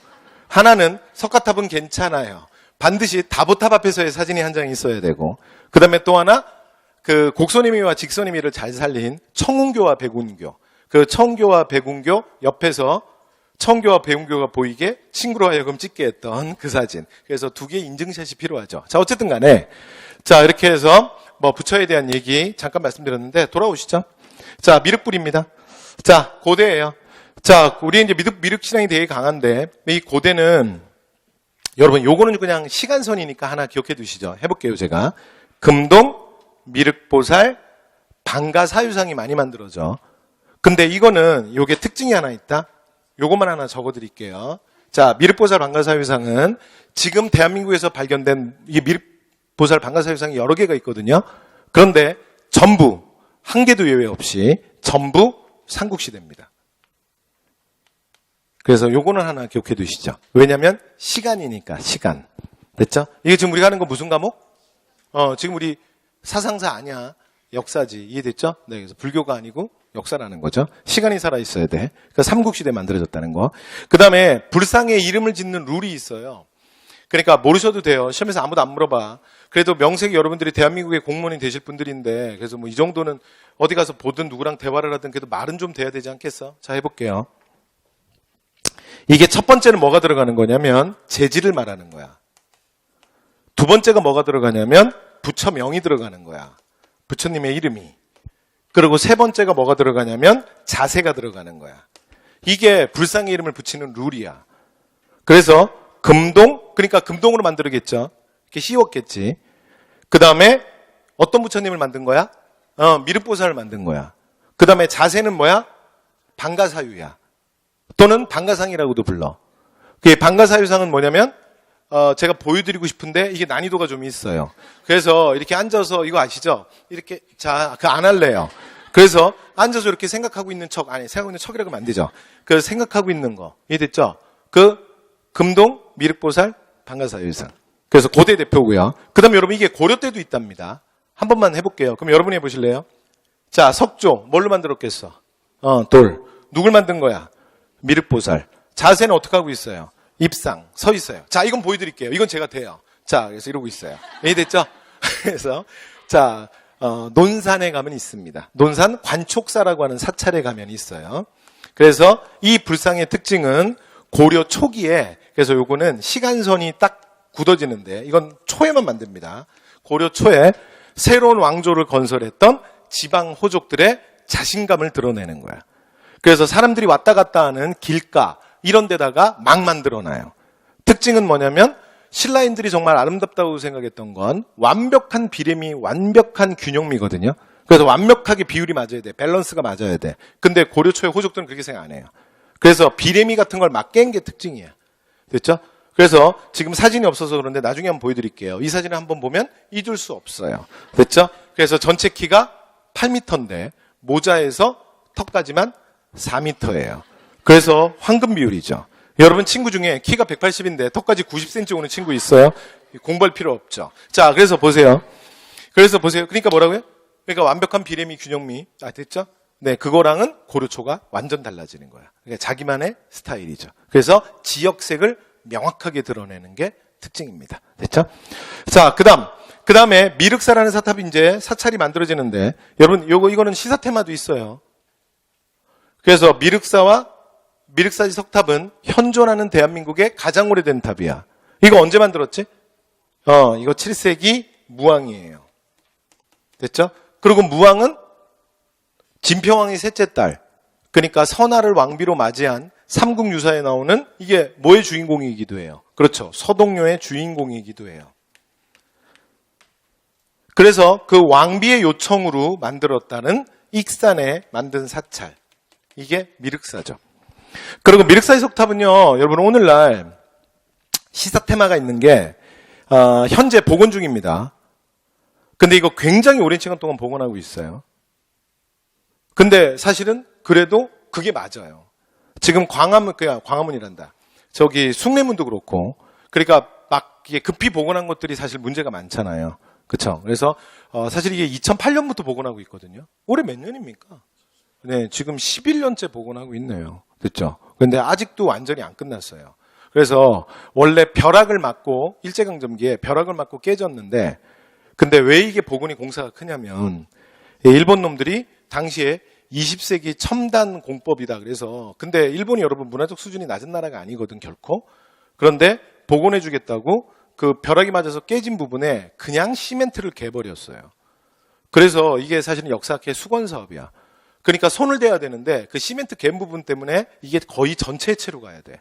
하나는 석가탑은 괜찮아요. 반드시 다보탑 앞에서의 사진이 한 장 있어야 되고 그 다음에 또 하나 그 곡선의미와 직선의미를 잘 살린 청운교와 백운교 그 청교와 백운교 옆에서 청교와 배운교가 보이게 친구로 하여금 찍게 했던 그 사진. 그래서 두 개의 인증샷이 필요하죠. 자, 어쨌든 간에. 자, 이렇게 해서 뭐 부처에 대한 얘기 잠깐 말씀드렸는데 돌아오시죠. 자, 미륵불입니다. 자, 고대예요. 자, 우리 이제 미륵 신앙이 되게 강한데 이 고대는 여러분 요거는 그냥 시간선이니까 하나 기억해 두시죠. 해볼게요, 제가. 금동, 미륵보살, 방가사유상이 많이 만들어져. 근데 이거는 요게 특징이 하나 있다. 요것만 하나 적어 드릴게요. 자, 미륵보살 방가사유상은 지금 대한민국에서 발견된 이 미륵보살 방가사유상이 여러 개가 있거든요. 그런데 전부, 한 개도 예외 없이 전부 삼국시대입니다. 그래서 요거는 하나 기억해 두시죠. 왜냐면 시간이니까, 시간. 됐죠? 이게 지금 우리가 하는 거 무슨 과목? 지금 우리 사상사 아니야. 역사지. 이해됐죠? 네, 그래서 불교가 아니고 역사라는 거죠. 시간이 살아있어야 돼. 그러니까 삼국시대 만들어졌다는 거. 그 다음에 불상의 이름을 짓는 룰이 있어요. 그러니까 모르셔도 돼요. 시험에서 아무도 안 물어봐. 그래도 명색이 여러분들이 대한민국의 공무원이 되실 분들인데, 그래서 뭐 이 정도는 어디 가서 보든 누구랑 대화를 하든 그래도 말은 좀 돼야 되지 않겠어? 자, 해볼게요. 이게 첫 번째는 뭐가 들어가는 거냐면 재질을 말하는 거야. 두 번째가 뭐가 들어가냐면 부처명이 들어가는 거야. 부처님의 이름이. 그리고 세 번째가 뭐가 들어가냐면 자세가 들어가는 거야. 이게 불상의 이름을 붙이는 룰이야. 그래서 금동, 그러니까 금동으로 만들겠죠. 이렇게 씌웠겠지. 그 다음에 어떤 부처님을 만든 거야? 미륵보살을 만든 거야. 그 다음에 자세는 뭐야? 방가사유야. 또는 방가상이라고도 불러. 그 방가사유상은 뭐냐면 제가 보여드리고 싶은데 이게 난이도가 좀 있어요. 그래서 이렇게 앉아서 이거 아시죠? 이렇게 자, 그 안 할래요. 그래서 앉아서 이렇게 생각하고 있는 척, 아니 생각하고 있는 척이라고 하면 안 되죠. 그 생각하고 있는 거 이해됐죠? 그 금동 미륵보살 방가사유상. 그래서 고대 대표고요. 그다음에 여러분 이게 고려 때도 있답니다. 한 번만 해볼게요. 그럼 여러분이 해보실래요? 자, 석조 뭘로 만들었겠어? 돌. 누굴 만든 거야? 미륵보살. 자세는 어떻게 하고 있어요? 입상, 서 있어요. 자, 이건 보여드릴게요. 이건 제가 돼요. 자, 그래서 이러고 있어요. 이해됐죠? 그래서, 자, 논산에 가면 있습니다. 논산 관촉사라고 하는 사찰에 가면 있어요. 그래서 이 불상의 특징은 고려 초기에, 그래서 요거는 시간선이 딱 굳어지는데, 이건 초에만 만듭니다. 고려 초에 새로운 왕조를 건설했던 지방 호족들의 자신감을 드러내는 거야. 그래서 사람들이 왔다 갔다 하는 길가, 이런 데다가 막 만들어놔요. 특징은 뭐냐면 신라인들이 정말 아름답다고 생각했던 건 완벽한 비례미, 완벽한 균형미거든요. 그래서 완벽하게 비율이 맞아야 돼. 밸런스가 맞아야 돼. 근데 고려 초의 호족들은 그렇게 생각 안 해요. 그래서 비례미 같은 걸 막 깬 게 특징이야. 됐죠? 그래서 지금 사진이 없어서 그런데 나중에 한번 보여드릴게요. 이 사진을 한번 보면 잊을 수 없어요. 됐죠? 그래서 전체 키가 8m인데 모자에서 턱까지만 4m예요. 그래서 황금 비율이죠. 여러분 친구 중에 키가 180인데 턱까지 90cm 오는 친구 있어요? 공부할 필요 없죠. 자, 그래서 보세요. 그러니까 뭐라고요? 그러니까 완벽한 비례미, 균형미. 아, 됐죠? 네, 그거랑은 고려초가 완전 달라지는 거야. 그러니까 자기만의 스타일이죠. 그래서 지역색을 명확하게 드러내는 게 특징입니다. 됐죠? 자, 그 다음에 미륵사라는 사찰이 만들어지는데, 여러분, 이거는 시사 테마도 있어요. 그래서 미륵사지 석탑은 현존하는 대한민국의 가장 오래된 탑이야. 이거 언제 만들었지? 이거 7세기 무왕이에요. 됐죠? 그리고 무왕은 진평왕의 셋째 딸. 그러니까 선하를 왕비로 맞이한 삼국유사에 나오는 이게 뭐의 주인공이기도 해요. 그렇죠. 서동요의 주인공이기도 해요. 그래서 그 왕비의 요청으로 만들었다는 익산에 만든 사찰. 이게 미륵사죠. 그리고 미륵사의 석탑은요, 여러분 오늘날 시사 테마가 있는 게 현재 복원 중입니다. 근데 이거 굉장히 오랜 시간 동안 복원하고 있어요. 근데 사실은 그래도 그게 맞아요. 지금 광화문이란다. 저기 숭례문도 그렇고, 그러니까 막 이게 급히 복원한 것들이 사실 문제가 많잖아요. 그렇죠? 그래서 사실 이게 2008년부터 복원하고 있거든요. 올해 몇 년입니까? 네, 지금 11년째 복원하고 있네요. 됐죠? 근데 아직도 완전히 안 끝났어요. 그래서 원래 벼락을 맞고 일제강점기에 벼락을 맞고 깨졌는데, 근데 왜 이게 복원이 공사가 크냐면 일본 놈들이 당시에 20세기 첨단 공법이다. 그래서 근데 일본이 여러분 문화적 수준이 낮은 나라가 아니거든 결코. 그런데 복원해 주겠다고 그 벼락이 맞아서 깨진 부분에 그냥 시멘트를 개버렸어요. 그래서 이게 사실은 역사학회 수건 사업이야. 그러니까 손을 대야 되는데 그 시멘트 갠 부분 때문에 이게 거의 전체 해체로 가야 돼.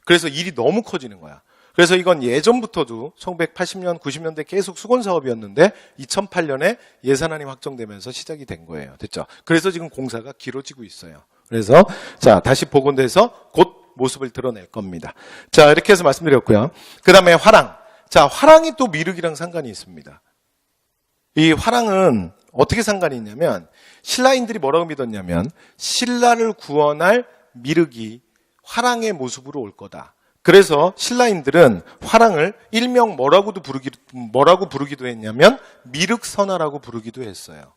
그래서 일이 너무 커지는 거야. 그래서 이건 예전부터도 1980년, 90년대 계속 수건 사업이었는데 2008년에 예산안이 확정되면서 시작이 된 거예요. 됐죠? 그래서 지금 공사가 길어지고 있어요. 그래서 자, 다시 복원돼서 곧 모습을 드러낼 겁니다. 자, 이렇게 해서 말씀드렸고요. 그다음에 화랑. 자, 화랑이 또 미륵이랑 상관이 있습니다. 이 화랑은 어떻게 상관이 있냐면 신라인들이 뭐라고 믿었냐면 신라를 구원할 미륵이 화랑의 모습으로 올 거다. 그래서 신라인들은 화랑을 일명 뭐라고 부르기도 했냐면 미륵선화라고 부르기도 했어요.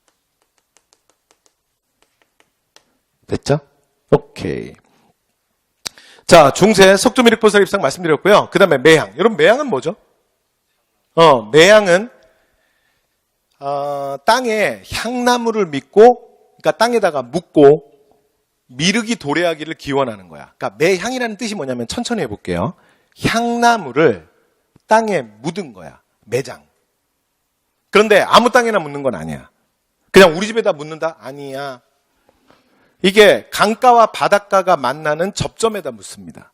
됐죠? 오케이. 자, 중세 석조미륵보살 입상 말씀드렸고요. 그 다음에 매향. 여러분 매향은 뭐죠? 매향은 땅에 향나무를 믿고, 그러니까 땅에다가 묻고 미륵이 도래하기를 기원하는 거야. 그러니까 매향이라는 뜻이 뭐냐면 천천히 해볼게요. 향나무를 땅에 묻은 거야. 매장. 그런데 아무 땅에나 묻는 건 아니야. 그냥 우리 집에다 묻는다? 아니야. 이게 강가와 바닷가가 만나는 접점에다 묻습니다.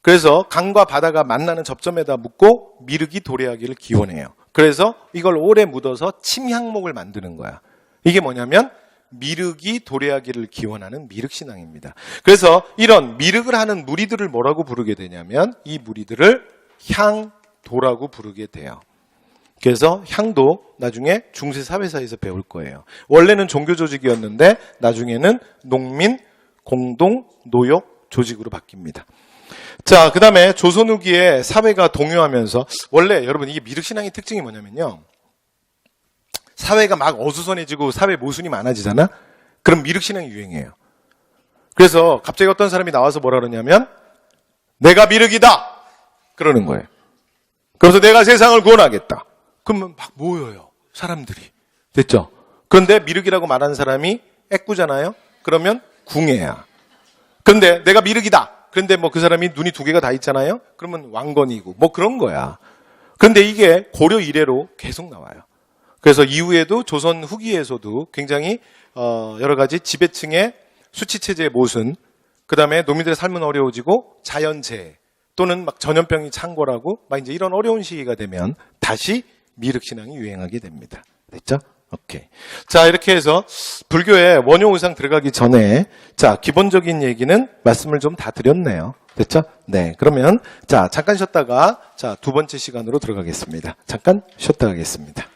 그래서 강과 바다가 만나는 접점에다 묻고 미륵이 도래하기를 기원해요. 그래서 이걸 오래 묻어서 침향목을 만드는 거야. 이게 뭐냐면 미륵이 도래하기를 기원하는 미륵신앙입니다. 그래서 이런 미륵을 하는 무리들을 뭐라고 부르게 되냐면 이 무리들을 향도라고 부르게 돼요. 그래서 향도 나중에 중세 사회사에서 배울 거예요. 원래는 종교 조직이었는데 나중에는 농민, 공동, 노역 조직으로 바뀝니다. 자, 그 다음에 조선 후기에 사회가 동요하면서 원래 여러분 이게 미륵신앙의 특징이 뭐냐면요. 사회가 막 어수선해지고 사회 모순이 많아지잖아? 그럼 미륵신앙이 유행해요. 그래서 갑자기 어떤 사람이 나와서 뭐라 그러냐면 내가 미륵이다! 그러는 거예요. 그래서 내가 세상을 구원하겠다. 그러면 막 모여요. 사람들이. 됐죠? 그런데 미륵이라고 말하는 사람이 애꾸잖아요? 그러면 궁예야. 그런데 내가 미륵이다! 그런데 뭐 그 사람이 눈이 두 개가 다 있잖아요? 그러면 왕건이고 뭐 그런 거야. 그런데 이게 고려 이래로 계속 나와요. 그래서 이후에도 조선 후기에서도 굉장히 여러 가지 지배층의 수치체제의 모순, 그 다음에 노민들의 삶은 어려워지고 자연재해 또는 막 전염병이 창궐하고 막 이제 이런 어려운 시기가 되면 다시 미륵신앙이 유행하게 됩니다. 됐죠? 오케이. 자, 이렇게 해서 불교의 원효 의상 들어가기 전에 자, 기본적인 얘기는 말씀을 좀 다 드렸네요. 됐죠? 네. 그러면 자, 잠깐 쉬었다가 자, 두 번째 시간으로 들어가겠습니다. 잠깐 쉬었다 가겠습니다.